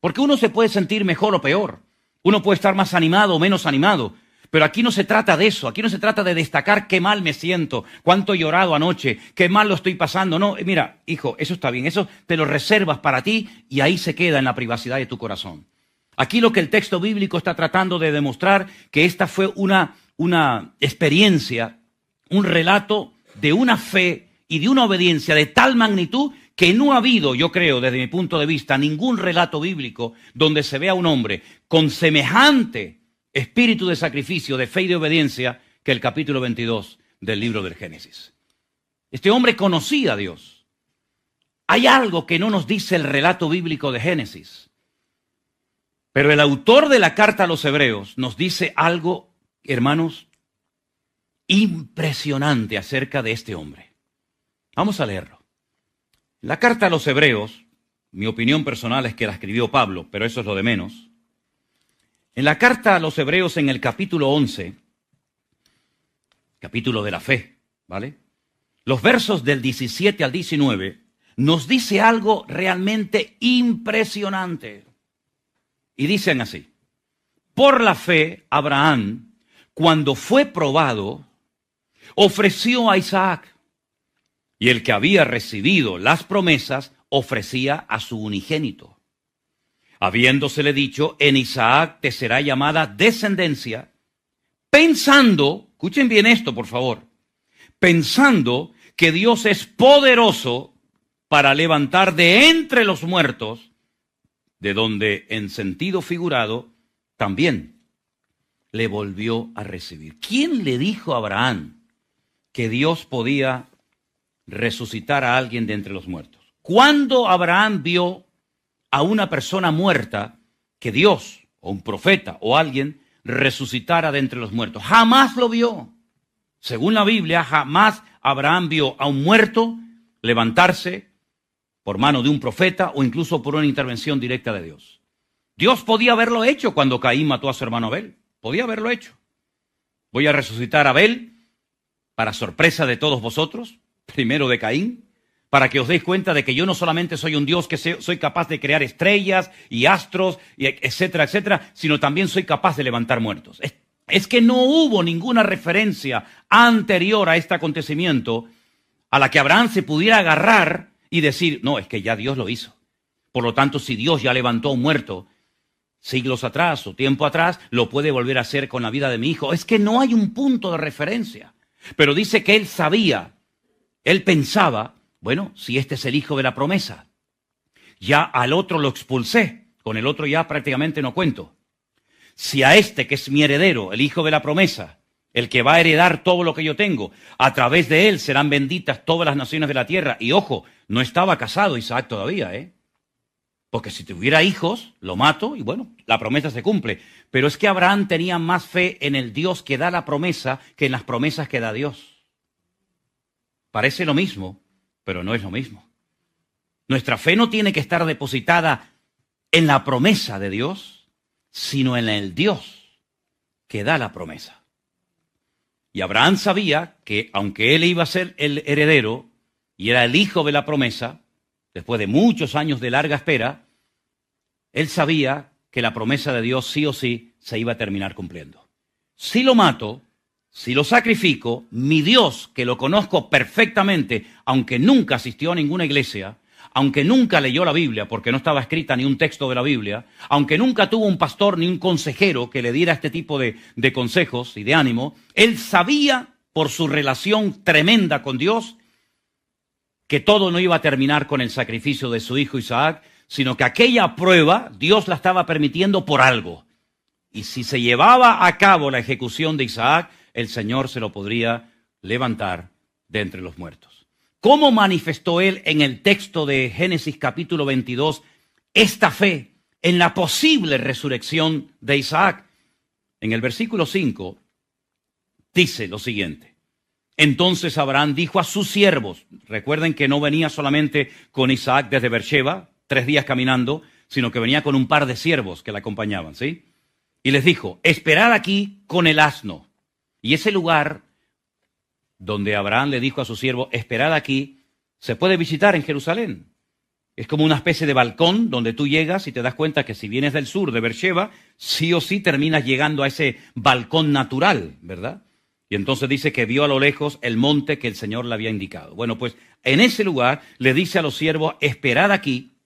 Porque uno se puede sentir mejor o peor, uno puede estar más animado o menos animado, pero aquí no se trata de eso, aquí no se trata de destacar qué mal me siento, cuánto he llorado anoche, qué mal lo estoy pasando. No, mira, hijo, eso está bien, eso te lo reservas para ti y ahí se queda en la privacidad de tu corazón. Aquí lo que el texto bíblico está tratando de demostrar, que esta fue una experiencia, un relato de una fe y de una obediencia de tal magnitud que no ha habido, yo creo, desde mi punto de vista, ningún relato bíblico donde se vea un hombre con semejante espíritu de sacrificio, de fe y de obediencia que el capítulo 22 del libro del Génesis. Este hombre conocía a Dios. Hay algo que no nos dice el relato bíblico de Génesis, pero el autor de la carta a los Hebreos nos dice algo, hermanos, impresionante acerca de este hombre. Vamos a leerlo. La carta a los Hebreos, mi opinión personal es que la escribió Pablo, pero eso es lo de menos. En la carta a los Hebreos, en el capítulo 11, capítulo de la fe, ¿vale? Los versos del 17 al 19 nos dice algo realmente impresionante. Y dicen así: por la fe, Abraham, cuando fue probado, ofreció a Isaac. Y el que había recibido las promesas, ofrecía a su unigénito, habiéndosele dicho: en Isaac te será llamada descendencia, pensando, escuchen bien esto por favor, pensando que Dios es poderoso para levantar de entre los muertos, de donde en sentido figurado también le volvió a recibir. ¿Quién le dijo a Abraham que Dios podía resucitar a alguien de entre los muertos? ¿Cuándo Abraham vio a una persona muerta que Dios o un profeta o alguien resucitara de entre los muertos? Jamás lo vio. Según la Biblia, jamás Abraham vio a un muerto levantarse por mano de un profeta o incluso por una intervención directa de Dios. Dios podía haberlo hecho cuando Caín mató a su hermano Abel. Podía haberlo hecho. Voy a resucitar a Abel para sorpresa de todos vosotros, primero de Caín, para que os deis cuenta de que yo no solamente soy un Dios que soy capaz de crear estrellas y astros, y etcétera, etcétera, sino también soy capaz de levantar muertos. Es que no hubo ninguna referencia anterior a este acontecimiento a la que Abraham se pudiera agarrar y decir: no, es que ya Dios lo hizo. Por lo tanto, si Dios ya levantó a un muerto siglos atrás o tiempo atrás, lo puede volver a hacer con la vida de mi hijo. Es que no hay un punto de referencia. Pero dice que él sabía, él pensaba: bueno, si este es el hijo de la promesa, ya al otro lo expulsé, con el otro ya prácticamente no cuento. Si a este, que es mi heredero, el hijo de la promesa, el que va a heredar todo lo que yo tengo, a través de él serán benditas todas las naciones de la tierra. Y ojo, no estaba casado Isaac todavía, porque si tuviera hijos, lo mato y bueno, la promesa se cumple. Pero es que Abraham tenía más fe en el Dios que da la promesa que en las promesas que da Dios. Parece lo mismo, pero no es lo mismo. Nuestra fe no tiene que estar depositada en la promesa de Dios, sino en el Dios que da la promesa. Y Abraham sabía que aunque él iba a ser el heredero y era el hijo de la promesa, después de muchos años de larga espera, él sabía que la promesa de Dios sí o sí se iba a terminar cumpliendo. Si lo mato, si lo sacrifico, mi Dios, que lo conozco perfectamente, aunque nunca asistió a ninguna iglesia, aunque nunca leyó la Biblia, porque no estaba escrita ni un texto de la Biblia, aunque nunca tuvo un pastor ni un consejero que le diera este tipo de consejos y de ánimo, él sabía por su relación tremenda con Dios que todo no iba a terminar con el sacrificio de su hijo Isaac, sino que aquella prueba Dios la estaba permitiendo por algo. Y si se llevaba a cabo la ejecución de Isaac, el Señor se lo podría levantar de entre los muertos. ¿Cómo manifestó él en el texto de Génesis capítulo 22 esta fe en la posible resurrección de Isaac? En el versículo 5 dice lo siguiente: entonces Abraham dijo a sus siervos, recuerden que no venía solamente con Isaac desde Beersheba, 3 días caminando, sino que venía con un par de siervos que le acompañaban, ¿sí? Y les dijo: esperad aquí con el asno. Y ese lugar donde Abraham le dijo a su siervo: esperad aquí, se puede visitar en Jerusalén. Es como una especie de balcón donde tú llegas y te das cuenta que si vienes del sur de Beersheba, sí o sí terminas llegando a ese balcón natural, ¿verdad? Y entonces dice que vio a lo lejos el monte que el Señor le había indicado. Bueno, pues en ese lugar le dice a los siervos: esperad aquí,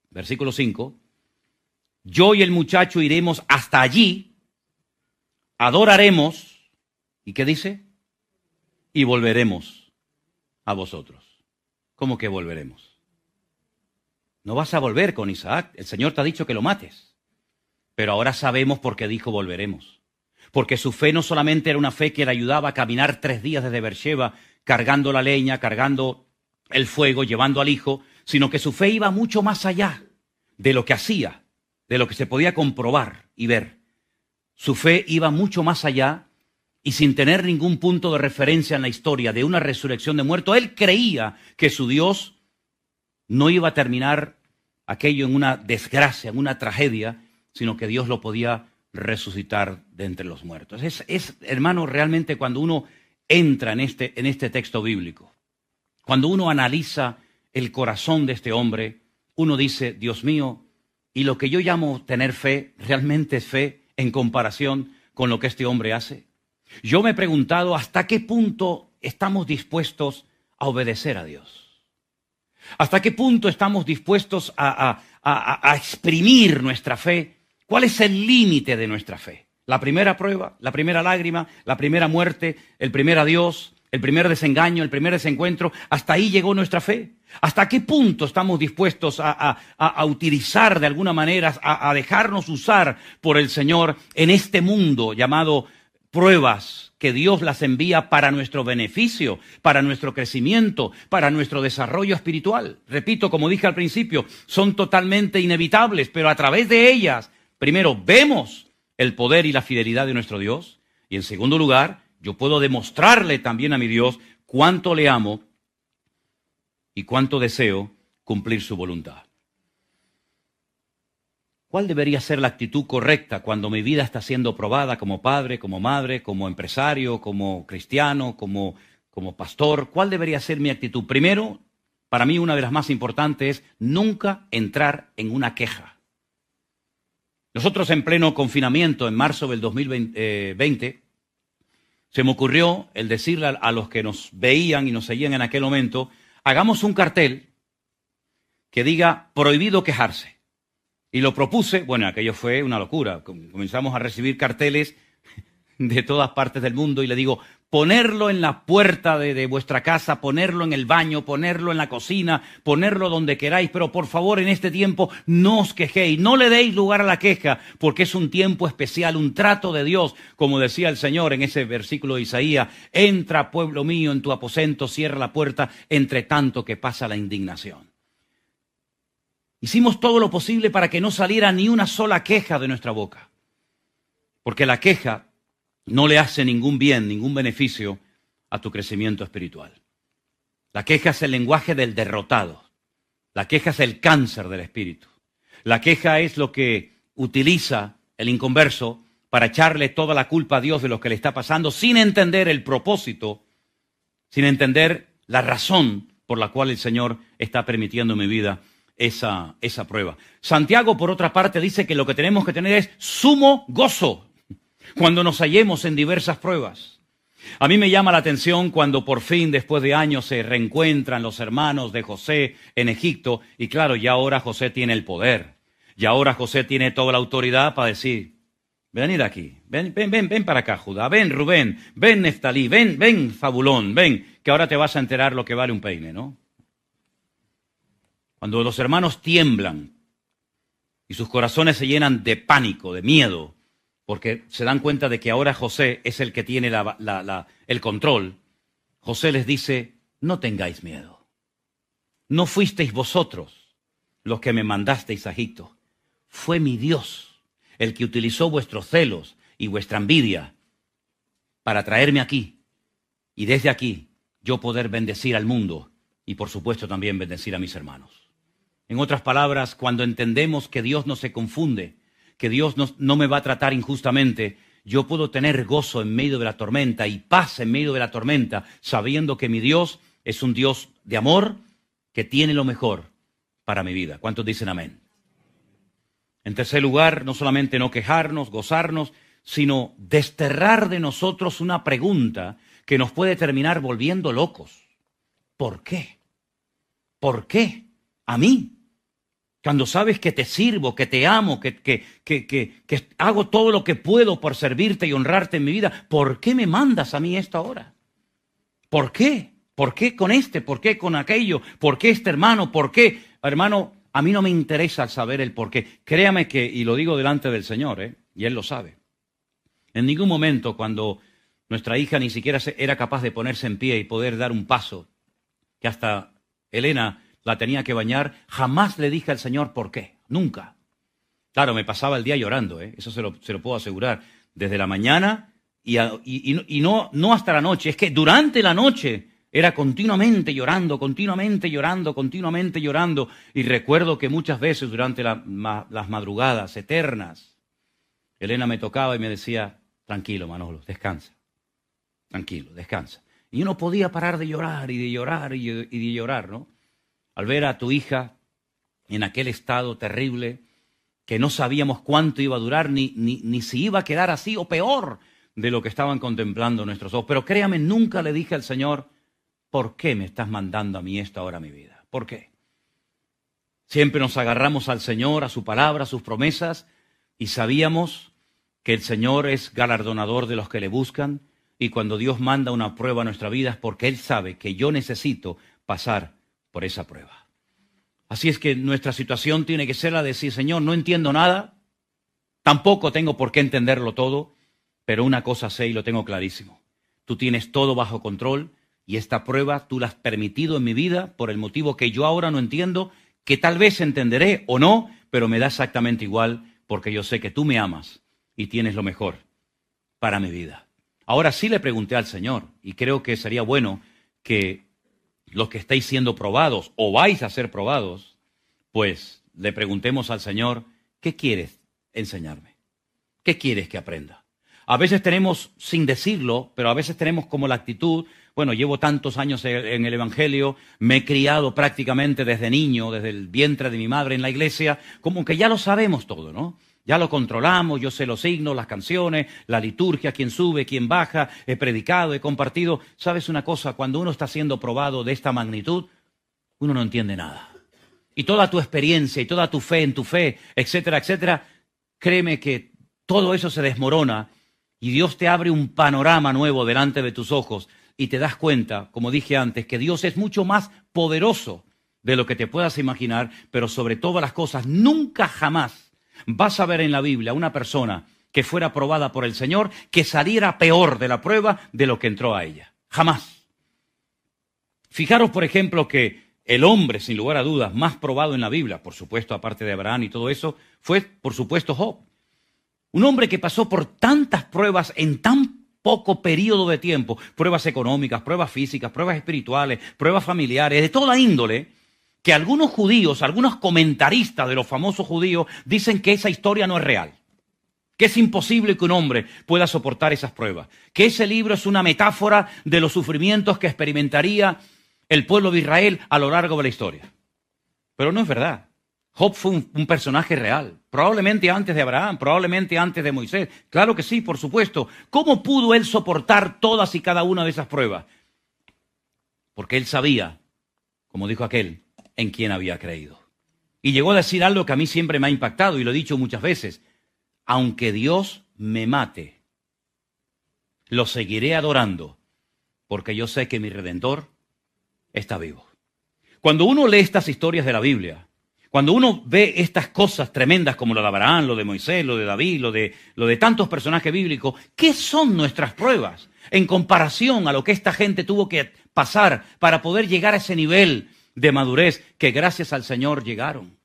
versículo 5, yo y el muchacho iremos hasta allí, adoraremos, ¿y qué dice? Y volveremos a vosotros. ¿Cómo que volveremos? No vas a volver con Isaac, el Señor te ha dicho que lo mates. Pero ahora sabemos por qué dijo volveremos. Porque su fe no solamente era una fe que le ayudaba a caminar 3 días desde Beersheba, cargando la leña, cargando el fuego, llevando al hijo, sino que su fe iba mucho más allá de lo que hacía, de lo que se podía comprobar y ver. Su fe iba mucho más allá y sin tener ningún punto de referencia en la historia de una resurrección de muertos, él creía que su Dios no iba a terminar aquello en una desgracia, en una tragedia, sino que Dios lo podía resucitar de entre los muertos. Hermano, realmente cuando uno entra en este texto bíblico, cuando uno analiza el corazón de este hombre, uno dice, Dios mío, y lo que yo llamo tener fe, ¿realmente es fe en comparación con lo que este hombre hace? Yo me he preguntado hasta qué punto estamos dispuestos a obedecer a Dios. ¿Hasta qué punto estamos dispuestos a exprimir nuestra fe? ¿Cuál es el límite de nuestra fe? La primera prueba, la primera lágrima, la primera muerte, el primer adiós, el primer desengaño, el primer desencuentro. ¿Hasta ahí llegó nuestra fe? ¿Hasta qué punto estamos dispuestos a utilizar de alguna manera, a dejarnos usar por el Señor en este mundo llamado pruebas, que Dios las envía para nuestro beneficio, para nuestro crecimiento, para nuestro desarrollo espiritual? Repito, como dije al principio, son totalmente inevitables, pero a través de ellas, primero, vemos el poder y la fidelidad de nuestro Dios, y en segundo lugar, yo puedo demostrarle también a mi Dios cuánto le amo y cuánto deseo cumplir su voluntad. ¿Cuál debería ser la actitud correcta cuando mi vida está siendo probada como padre, como madre, como empresario, como cristiano, como pastor? ¿Cuál debería ser mi actitud? Primero, para mí una de las más importantes es nunca entrar en una queja. Nosotros en pleno confinamiento, en marzo del 2020, se me ocurrió el decirle a los que nos veían y nos seguían en aquel momento, hagamos un cartel que diga prohibido quejarse. Y lo propuse, bueno, aquello fue una locura. Comenzamos a recibir carteles de todas partes del mundo y le digo, ponerlo en la puerta de vuestra casa, ponerlo en el baño, ponerlo en la cocina, ponerlo donde queráis, pero por favor en este tiempo no os quejéis, no le deis lugar a la queja, porque es un tiempo especial, un trato de Dios, como decía el Señor en ese versículo de Isaías, entra pueblo mío en tu aposento, cierra la puerta, entre tanto que pasa la indignación. Hicimos todo lo posible para que no saliera ni una sola queja de nuestra boca, porque la queja no le hace ningún bien, ningún beneficio a tu crecimiento espiritual. La queja es el lenguaje del derrotado. La queja es el cáncer del espíritu. La queja es lo que utiliza el inconverso para echarle toda la culpa a Dios de lo que le está pasando sin entender el propósito, sin entender la razón por la cual el Señor está permitiendo en mi vida esa prueba. Santiago, por otra parte, dice que lo que tenemos que tener es sumo gozo cuando nos hallemos en diversas pruebas. A mí me llama la atención cuando por fin, después de años, se reencuentran los hermanos de José en Egipto. Y claro, ya ahora José tiene el poder. Y ahora José tiene toda la autoridad para decir, venid aquí, ven para acá, Judá, ven Rubén, ven Neftalí, ven Zabulón, ven, que ahora te vas a enterar lo que vale un peine, ¿no? Cuando los hermanos tiemblan y sus corazones se llenan de pánico, de miedo, porque se dan cuenta de que ahora José es el que tiene el control, José les dice, no tengáis miedo. No fuisteis vosotros los que me mandasteis a Egipto. Fue mi Dios el que utilizó vuestros celos y vuestra envidia para traerme aquí. Y desde aquí yo poder bendecir al mundo y por supuesto también bendecir a mis hermanos. En otras palabras, cuando entendemos que Dios no se confunde, que Dios no me va a tratar injustamente, yo puedo tener gozo en medio de la tormenta y paz en medio de la tormenta, sabiendo que mi Dios es un Dios de amor que tiene lo mejor para mi vida. ¿Cuántos dicen amén? En tercer lugar, no solamente no quejarnos, gozarnos, sino desterrar de nosotros una pregunta que nos puede terminar volviendo locos. ¿Por qué? ¿Por qué? ¿A mí? Cuando sabes que te sirvo, que te amo, que hago todo lo que puedo por servirte y honrarte en mi vida, ¿por qué me mandas a mí esto ahora? ¿Por qué? ¿Por qué con este? ¿Por qué con aquello? ¿Por qué este hermano? ¿Por qué? Hermano, a mí no me interesa saber el por qué. Créame que, y lo digo delante del Señor, y Él lo sabe. En ningún momento cuando nuestra hija ni siquiera era capaz de ponerse en pie y poder dar un paso, que hasta Elena la tenía que bañar, jamás le dije al Señor por qué, nunca. Claro, me pasaba el día llorando, eso se lo puedo asegurar, desde la mañana y no hasta la noche, es que durante la noche era continuamente llorando, y recuerdo que muchas veces durante las madrugadas eternas, Elena me tocaba y me decía, tranquilo Manolo, descansa, tranquilo, descansa. Y yo no podía parar de llorar y de llorar, ¿no? al ver a tu hija en aquel estado terrible, que no sabíamos cuánto iba a durar, ni si iba a quedar así o peor de lo que estaban contemplando nuestros ojos. Pero créame, nunca le dije al Señor, ¿por qué me estás mandando a mí esto ahora a mi vida? ¿Por qué? Siempre nos agarramos al Señor, a su palabra, a sus promesas, y sabíamos que el Señor es galardonador de los que le buscan, y cuando Dios manda una prueba a nuestra vida es porque Él sabe que yo necesito pasar por esa prueba. Así es que nuestra situación tiene que ser la de decir, Señor, no entiendo nada, tampoco tengo por qué entenderlo todo, pero una cosa sé y lo tengo clarísimo. Tú tienes todo bajo control y esta prueba tú la has permitido en mi vida por el motivo que yo ahora no entiendo, que tal vez entenderé o no, pero me da exactamente igual porque yo sé que tú me amas y tienes lo mejor para mi vida. Ahora sí le pregunté al Señor y creo que sería bueno que los que estáis siendo probados o vais a ser probados, pues le preguntemos al Señor, ¿qué quieres enseñarme? ¿Qué quieres que aprenda? A veces tenemos, sin decirlo, pero a veces tenemos como la actitud, bueno, llevo tantos años en el Evangelio, me he criado prácticamente desde niño, desde el vientre de mi madre en la iglesia, como que ya lo sabemos todo, ¿no? Ya lo controlamos, yo sé los signos, las canciones, la liturgia, quién sube, quién baja, he predicado, he compartido. ¿Sabes una cosa? Cuando uno está siendo probado de esta magnitud, uno no entiende nada. Y toda tu experiencia y toda tu fe en tu fe, etcétera, etcétera, créeme que todo eso se desmorona y Dios te abre un panorama nuevo delante de tus ojos y te das cuenta, como dije antes, que Dios es mucho más poderoso de lo que te puedas imaginar, pero sobre todas las cosas, nunca jamás vas a ver en la Biblia una persona que fuera probada por el Señor que saliera peor de la prueba de lo que entró a ella. Jamás. Fijaros, por ejemplo, que el hombre, sin lugar a dudas, más probado en la Biblia, por supuesto, aparte de Abraham y todo eso, fue, por supuesto, Job. Un hombre que pasó por tantas pruebas en tan poco periodo de tiempo, pruebas económicas, pruebas físicas, pruebas espirituales, pruebas familiares, de toda índole, que algunos judíos, algunos comentaristas de los famosos judíos dicen que esa historia no es real, que es imposible que un hombre pueda soportar esas pruebas, que ese libro es una metáfora de los sufrimientos que experimentaría el pueblo de Israel a lo largo de la historia. Pero no es verdad. Job fue un personaje real, probablemente antes de Abraham, probablemente antes de Moisés. Claro que sí, por supuesto. ¿Cómo pudo él soportar todas y cada una de esas pruebas? Porque él sabía, como dijo aquel, en quien había creído. Y llegó a decir algo que a mí siempre me ha impactado y lo he dicho muchas veces. Aunque Dios me mate, lo seguiré adorando porque yo sé que mi Redentor está vivo. Cuando uno lee estas historias de la Biblia, cuando uno ve estas cosas tremendas como lo de Abraham, lo de Moisés, lo de David, lo de tantos personajes bíblicos, ¿qué son nuestras pruebas en comparación a lo que esta gente tuvo que pasar para poder llegar a ese nivel de madurez que gracias al Señor llegaron?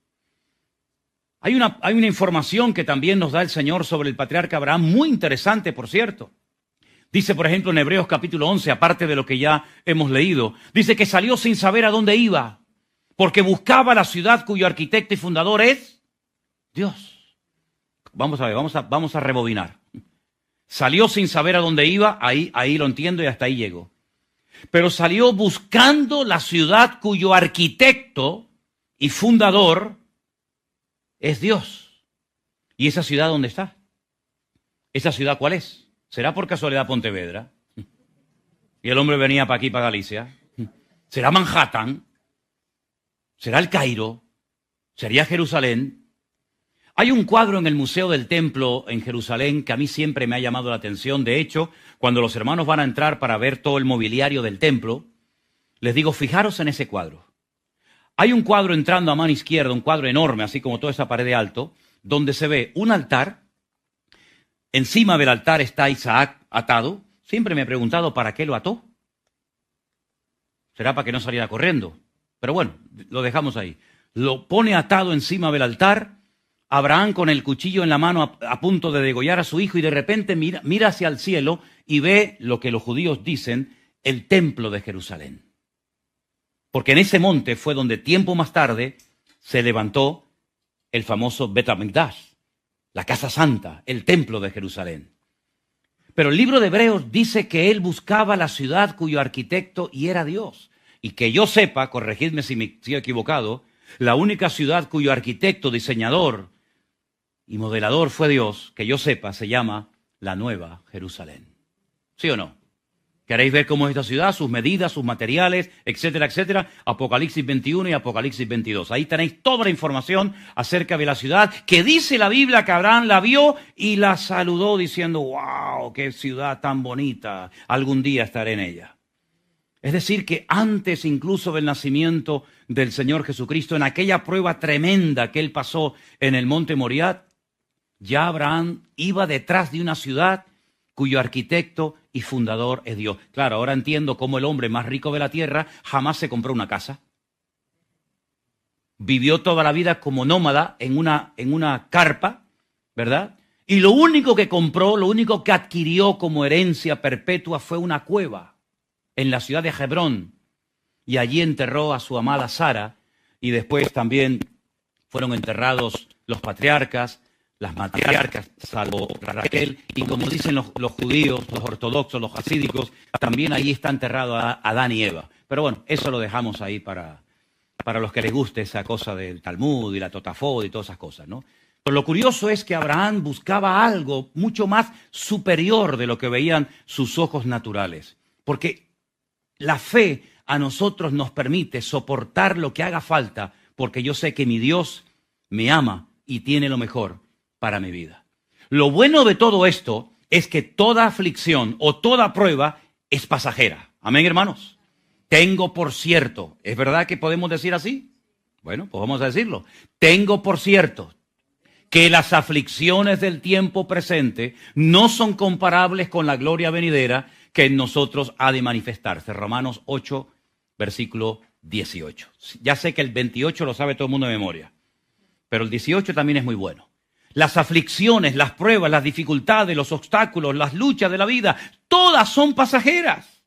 Hay una información que también nos da el Señor sobre el patriarca Abraham, muy interesante, por cierto. Dice, por ejemplo, en Hebreos capítulo 11, aparte de lo que ya hemos leído, dice que salió sin saber a dónde iba, porque buscaba la ciudad cuyo arquitecto y fundador es Dios. Vamos a ver, vamos a rebobinar. Salió sin saber a dónde iba, ahí lo entiendo y hasta ahí llego. Pero salió buscando la ciudad cuyo arquitecto y fundador es Dios. ¿Y esa ciudad dónde está? ¿Esa ciudad cuál es? ¿Será por casualidad Pontevedra? Y el hombre venía para aquí, para Galicia. ¿Será Manhattan? ¿Será el Cairo? ¿Sería Jerusalén? Hay un cuadro en el Museo del Templo en Jerusalén que a mí siempre me ha llamado la atención. De hecho, cuando los hermanos van a entrar para ver todo el mobiliario del templo, les digo, fijaros en ese cuadro. Hay un cuadro entrando a mano izquierda, un cuadro enorme, así como toda esa pared de alto, donde se ve un altar. Encima del altar está Isaac atado. Siempre me he preguntado para qué lo ató. ¿Será para que no saliera corriendo? Pero bueno, lo dejamos ahí. Lo pone atado encima del altar. Abraham con el cuchillo en la mano a punto de degollar a su hijo y de repente mira hacia el cielo y ve lo que los judíos dicen, el templo de Jerusalén. Porque en ese monte fue donde tiempo más tarde se levantó el famoso Bet HaMikdash, la casa santa, el templo de Jerusalén. Pero el libro de Hebreos dice que él buscaba la ciudad cuyo arquitecto y era Dios. y que yo sepa, corregidme si me estoy equivocado, la única ciudad cuyo arquitecto, diseñador y modelador fue Dios, que yo sepa, se llama la Nueva Jerusalén. ¿Sí o no? ¿Queréis ver cómo es esta ciudad, sus medidas, sus materiales, etcétera, etcétera? Apocalipsis 21 y Apocalipsis 22. Ahí tenéis toda la información acerca de la ciudad que dice la Biblia que Abraham la vio y la saludó diciendo, wow, qué ciudad tan bonita, algún día estaré en ella. Es decir, que antes incluso del nacimiento del Señor Jesucristo, en aquella prueba tremenda que él pasó en el monte Moriah, ya Abraham iba detrás de una ciudad cuyo arquitecto y fundador es Dios. Claro, ahora entiendo cómo el hombre más rico de la tierra jamás se compró una casa. Vivió toda la vida como nómada en una carpa, ¿verdad? Y lo único que compró, lo único que adquirió como herencia perpetua fue una cueva en la ciudad de Hebrón. Y allí enterró a su amada Sara, y después también fueron enterrados los patriarcas, las matriarcas, salvo Raquel, y como dicen los judíos, los ortodoxos, los hasídicos, también ahí está enterrado a Adán y Eva. Pero bueno, eso lo dejamos ahí para los que les guste esa cosa del Talmud y la Totafod y todas esas cosas, ¿no? Pero lo curioso es que Abraham buscaba algo mucho más superior de lo que veían sus ojos naturales. Porque la fe a nosotros nos permite soportar lo que haga falta, porque yo sé que mi Dios me ama y tiene lo mejor para mi vida. Lo bueno de todo esto es que toda aflicción o toda prueba es pasajera. Amén, hermanos. Tengo por cierto, ¿es verdad que podemos decir así? Bueno, pues vamos a decirlo. Tengo por cierto que las aflicciones del tiempo presente no son comparables con la gloria venidera que en nosotros ha de manifestarse. Romanos 8, versículo 18. Ya sé que el 28 lo sabe todo el mundo de memoria, pero el 18 también es muy bueno. Las aflicciones, las pruebas, las dificultades, los obstáculos, las luchas de la vida, todas son pasajeras.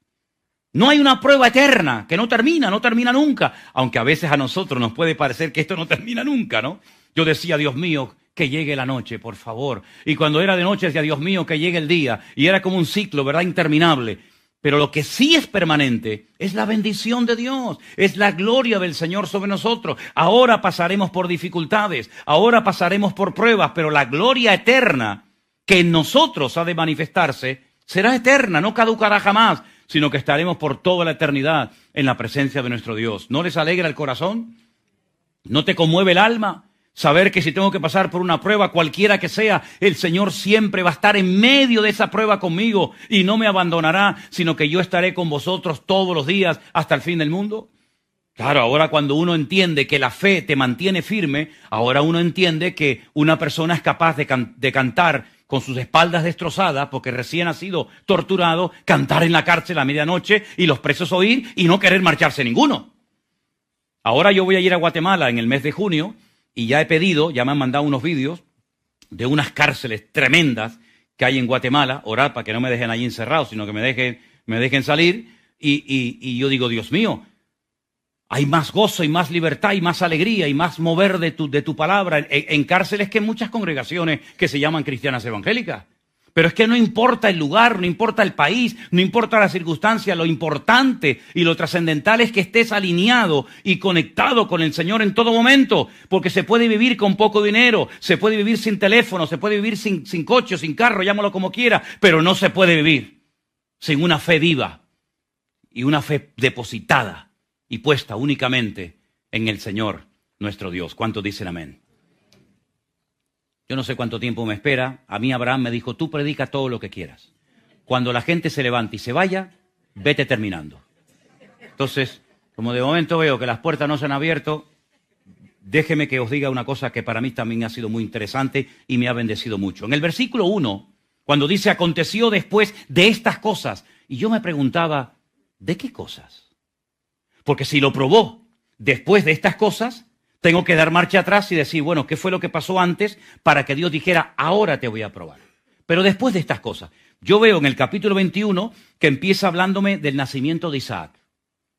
No hay una prueba eterna que no termina nunca. Aunque a veces a nosotros nos puede parecer que esto no termina nunca, ¿no? Yo decía, Dios mío, que llegue la noche, por favor. Y cuando era de noche decía, Dios mío, que llegue el día. Y era como un ciclo, ¿verdad? Interminable. Pero lo que sí es permanente es la bendición de Dios, es la gloria del Señor sobre nosotros. Ahora pasaremos por dificultades, ahora pasaremos por pruebas, pero la gloria eterna que en nosotros ha de manifestarse será eterna, no caducará jamás, sino que estaremos por toda la eternidad en la presencia de nuestro Dios. ¿No les alegra el corazón? ¿No te conmueve el alma? Saber que si tengo que pasar por una prueba, cualquiera que sea, el Señor siempre va a estar en medio de esa prueba conmigo y no me abandonará, sino que yo estaré con vosotros todos los días hasta el fin del mundo. Claro, ahora cuando uno entiende que la fe te mantiene firme, ahora uno entiende que una persona es capaz de cantar con sus espaldas destrozadas porque recién ha sido torturado, cantar en la cárcel a medianoche y los presos oír y no querer marcharse ninguno. Ahora yo voy a ir a Guatemala en el mes de junio. Y ya he pedido, ya me han mandado unos vídeos de unas cárceles tremendas que hay en Guatemala, orar para que no me dejen allí encerrado, sino que me dejen salir. Y yo digo, Dios mío, hay más gozo y más libertad y más alegría y más mover de tu palabra en cárceles que en muchas congregaciones que se llaman cristianas evangélicas. Pero es que no importa el lugar, no importa el país, no importa la circunstancia, lo importante y lo trascendental es que estés alineado y conectado con el Señor en todo momento, porque se puede vivir con poco dinero, se puede vivir sin teléfono, se puede vivir sin coche, sin carro, llámalo como quiera, pero no se puede vivir sin una fe viva y una fe depositada y puesta únicamente en el Señor nuestro Dios. ¿Cuántos dicen amén? Yo no sé cuánto tiempo me espera. A mí Abraham me dijo, tú predica todo lo que quieras. Cuando la gente se levante y se vaya, vete terminando. Entonces, como de momento veo que las puertas no se han abierto, déjeme que os diga una cosa que para mí también ha sido muy interesante y me ha bendecido mucho. En el versículo 1, cuando dice, aconteció después de estas cosas, y yo me preguntaba, ¿de qué cosas? Porque si lo probó después de estas cosas, tengo que dar marcha atrás y decir, bueno, ¿qué fue lo que pasó antes para que Dios dijera, ahora te voy a probar? Pero después de estas cosas, yo veo en el capítulo 21 que empieza hablándome del nacimiento de Isaac.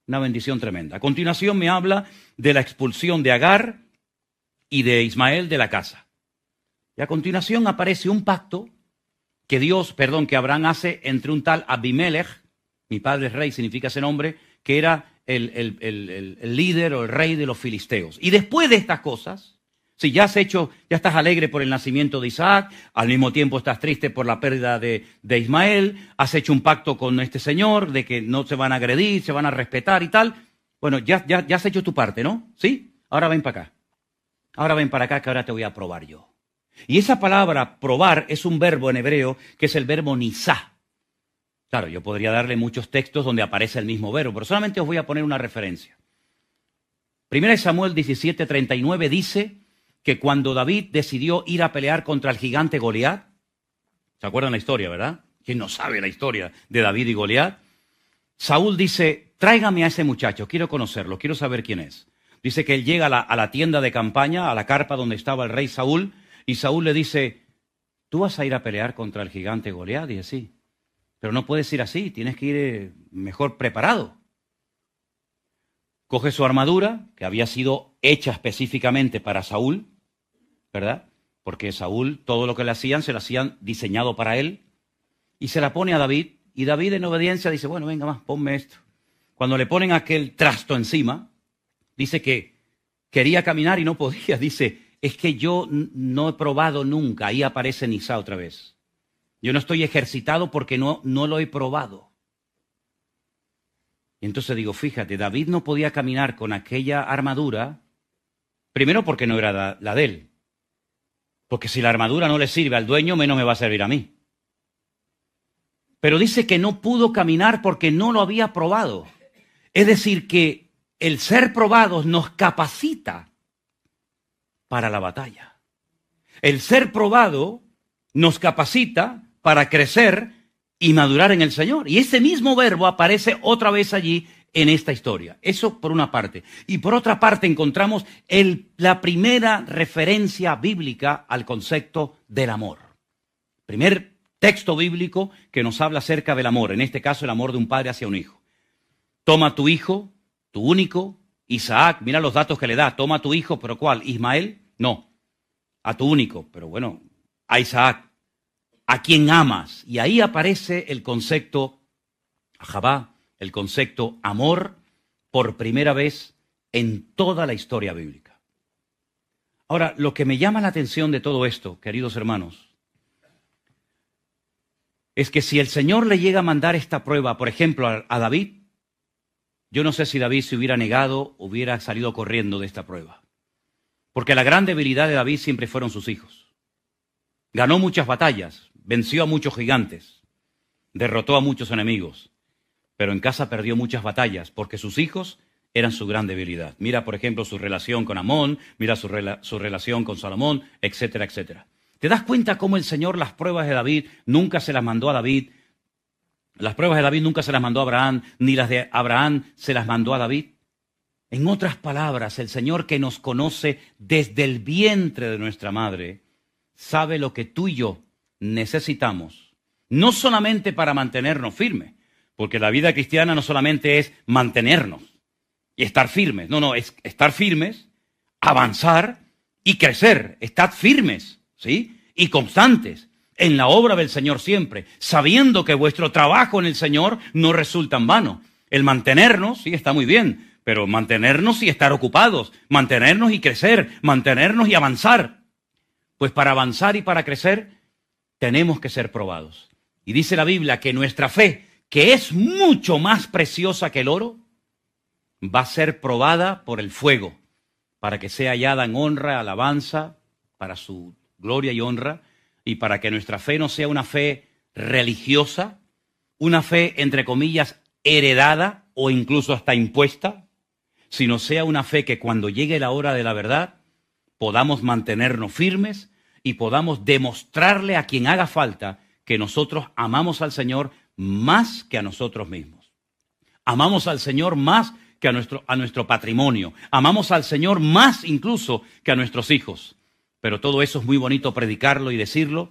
Una bendición tremenda. A continuación me habla de la expulsión de Agar y de Ismael de la casa. Y a continuación aparece un pacto que Abraham hace entre un tal Abimelech, mi padre es rey, significa ese nombre, que era el líder o el rey de los filisteos. Y después de estas cosas, si ya estás alegre por el nacimiento de Isaac, al mismo tiempo estás triste por la pérdida de Ismael, has hecho un pacto con este señor de que no se van a agredir, se van a respetar y tal. Bueno, ya has hecho tu parte, ¿no? ¿Sí? Ahora ven para acá. Ahora ven para acá que ahora te voy a probar yo. Y esa palabra probar es un verbo en hebreo que es el verbo nisá. Claro, yo podría darle muchos textos donde aparece el mismo verbo, pero solamente os voy a poner una referencia. 1 Samuel 17:39 dice que cuando David decidió ir a pelear contra el gigante Goliat, ¿se acuerdan la historia, verdad? ¿Quién no sabe la historia de David y Goliat? Saúl dice, tráigame a ese muchacho, quiero conocerlo, quiero saber quién es. Dice que él llega a la tienda de campaña, a la carpa donde estaba el rey Saúl, y Saúl le dice, ¿tú vas a ir a pelear contra el gigante Goliat? Dice, sí, pero no puedes ir así, tienes que ir mejor preparado. Coge su armadura, que había sido hecha específicamente para Saúl, ¿verdad? Porque Saúl, todo lo que le hacían, se lo hacían diseñado para él, y se la pone a David, y David en obediencia dice, bueno, venga más, ponme esto. Cuando le ponen aquel trasto encima, dice que quería caminar y no podía. Dice, es que yo no he probado nunca. Ahí aparece Nisá otra vez. Yo no estoy ejercitado porque no lo he probado. Y entonces digo, fíjate, David no podía caminar con aquella armadura, primero porque no era la de él. Porque si la armadura no le sirve al dueño, menos me va a servir a mí. Pero dice que no pudo caminar porque no lo había probado. Es decir, que el ser probados nos capacita para la batalla. El ser probado nos capacita para crecer y madurar en el Señor. Y ese mismo verbo aparece otra vez allí en esta historia. Eso por una parte. Y por otra parte encontramos la primera referencia bíblica al concepto del amor. Primer texto bíblico que nos habla acerca del amor. En este caso, el amor de un padre hacia un hijo. Toma tu hijo, tu único, Isaac, mira los datos que le da. Toma a tu hijo, ¿pero cuál? ¿Ismael? No. A tu único, pero bueno, a Isaac, a quien amas. Y ahí aparece el concepto, Javá, el concepto amor, por primera vez en toda la historia bíblica. Ahora, lo que me llama la atención de todo esto, queridos hermanos, es que si el Señor le llega a mandar esta prueba, por ejemplo, a David, yo no sé si David se hubiera negado, hubiera salido corriendo de esta prueba. Porque la gran debilidad de David siempre fueron sus hijos. Ganó muchas batallas, venció a muchos gigantes, derrotó a muchos enemigos, pero en casa perdió muchas batallas porque sus hijos eran su gran debilidad. Mira, por ejemplo, su relación con Amón, mira su relación con Salomón, etcétera, etcétera. ¿Te das cuenta cómo el Señor las pruebas de David nunca se las mandó a David? Las pruebas de David nunca se las mandó a Abraham, ni las de Abraham se las mandó a David. En otras palabras, el Señor que nos conoce desde el vientre de nuestra madre, sabe lo que tú y yo necesitamos, no solamente para mantenernos firmes, porque la vida cristiana no solamente es mantenernos y estar firmes, no, es estar firmes, avanzar y crecer, estar firmes, ¿sí? Y constantes en la obra del Señor siempre, sabiendo que vuestro trabajo en el Señor no resulta en vano. El mantenernos, sí, está muy bien, pero mantenernos y estar ocupados, mantenernos y crecer, mantenernos y avanzar. Pues para avanzar y para crecer, tenemos que ser probados. Y dice la Biblia que nuestra fe, que es mucho más preciosa que el oro, va a ser probada por el fuego, para que sea hallada en honra, alabanza, para su gloria y honra, y para que nuestra fe no sea una fe religiosa, una fe, entre comillas, heredada o incluso hasta impuesta, sino sea una fe que cuando llegue la hora de la verdad podamos mantenernos firmes y podamos demostrarle a quien haga falta que nosotros amamos al Señor más que a nosotros mismos. Amamos al Señor más que a nuestro patrimonio. Amamos al Señor más incluso que a nuestros hijos. Pero todo eso es muy bonito predicarlo y decirlo,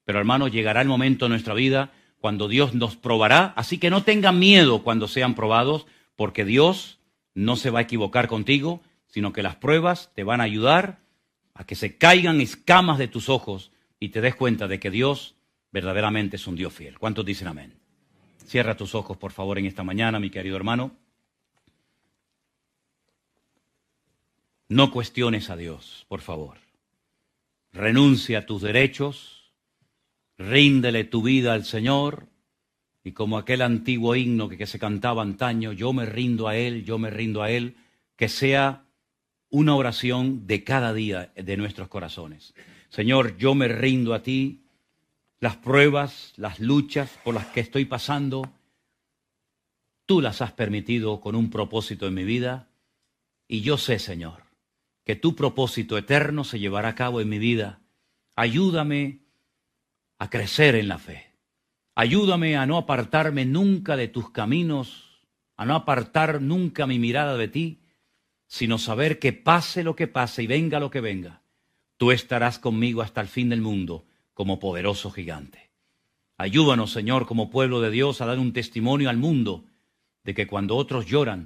pero hermanos, llegará el momento en nuestra vida cuando Dios nos probará, así que no tengan miedo cuando sean probados, porque Dios no se va a equivocar contigo, sino que las pruebas te van a ayudar a que se caigan escamas de tus ojos y te des cuenta de que Dios verdaderamente es un Dios fiel. ¿Cuántos dicen amén? Cierra tus ojos, por favor, en esta mañana, mi querido hermano. No cuestiones a Dios, por favor. Renuncia a tus derechos, ríndele tu vida al Señor, y como aquel antiguo himno que se cantaba antaño, yo me rindo a Él, yo me rindo a Él, que sea una oración de cada día de nuestros corazones. Señor, yo me rindo a ti, las pruebas, las luchas por las que estoy pasando, tú las has permitido con un propósito en mi vida, y yo sé, Señor, que tu propósito eterno se llevará a cabo en mi vida. Ayúdame a crecer en la fe. Ayúdame a no apartarme nunca de tus caminos, a no apartar nunca mi mirada de ti, sino saber que pase lo que pase y venga lo que venga, tú estarás conmigo hasta el fin del mundo como poderoso gigante. Ayúdanos, Señor, como pueblo de Dios, a dar un testimonio al mundo de que cuando otros lloran,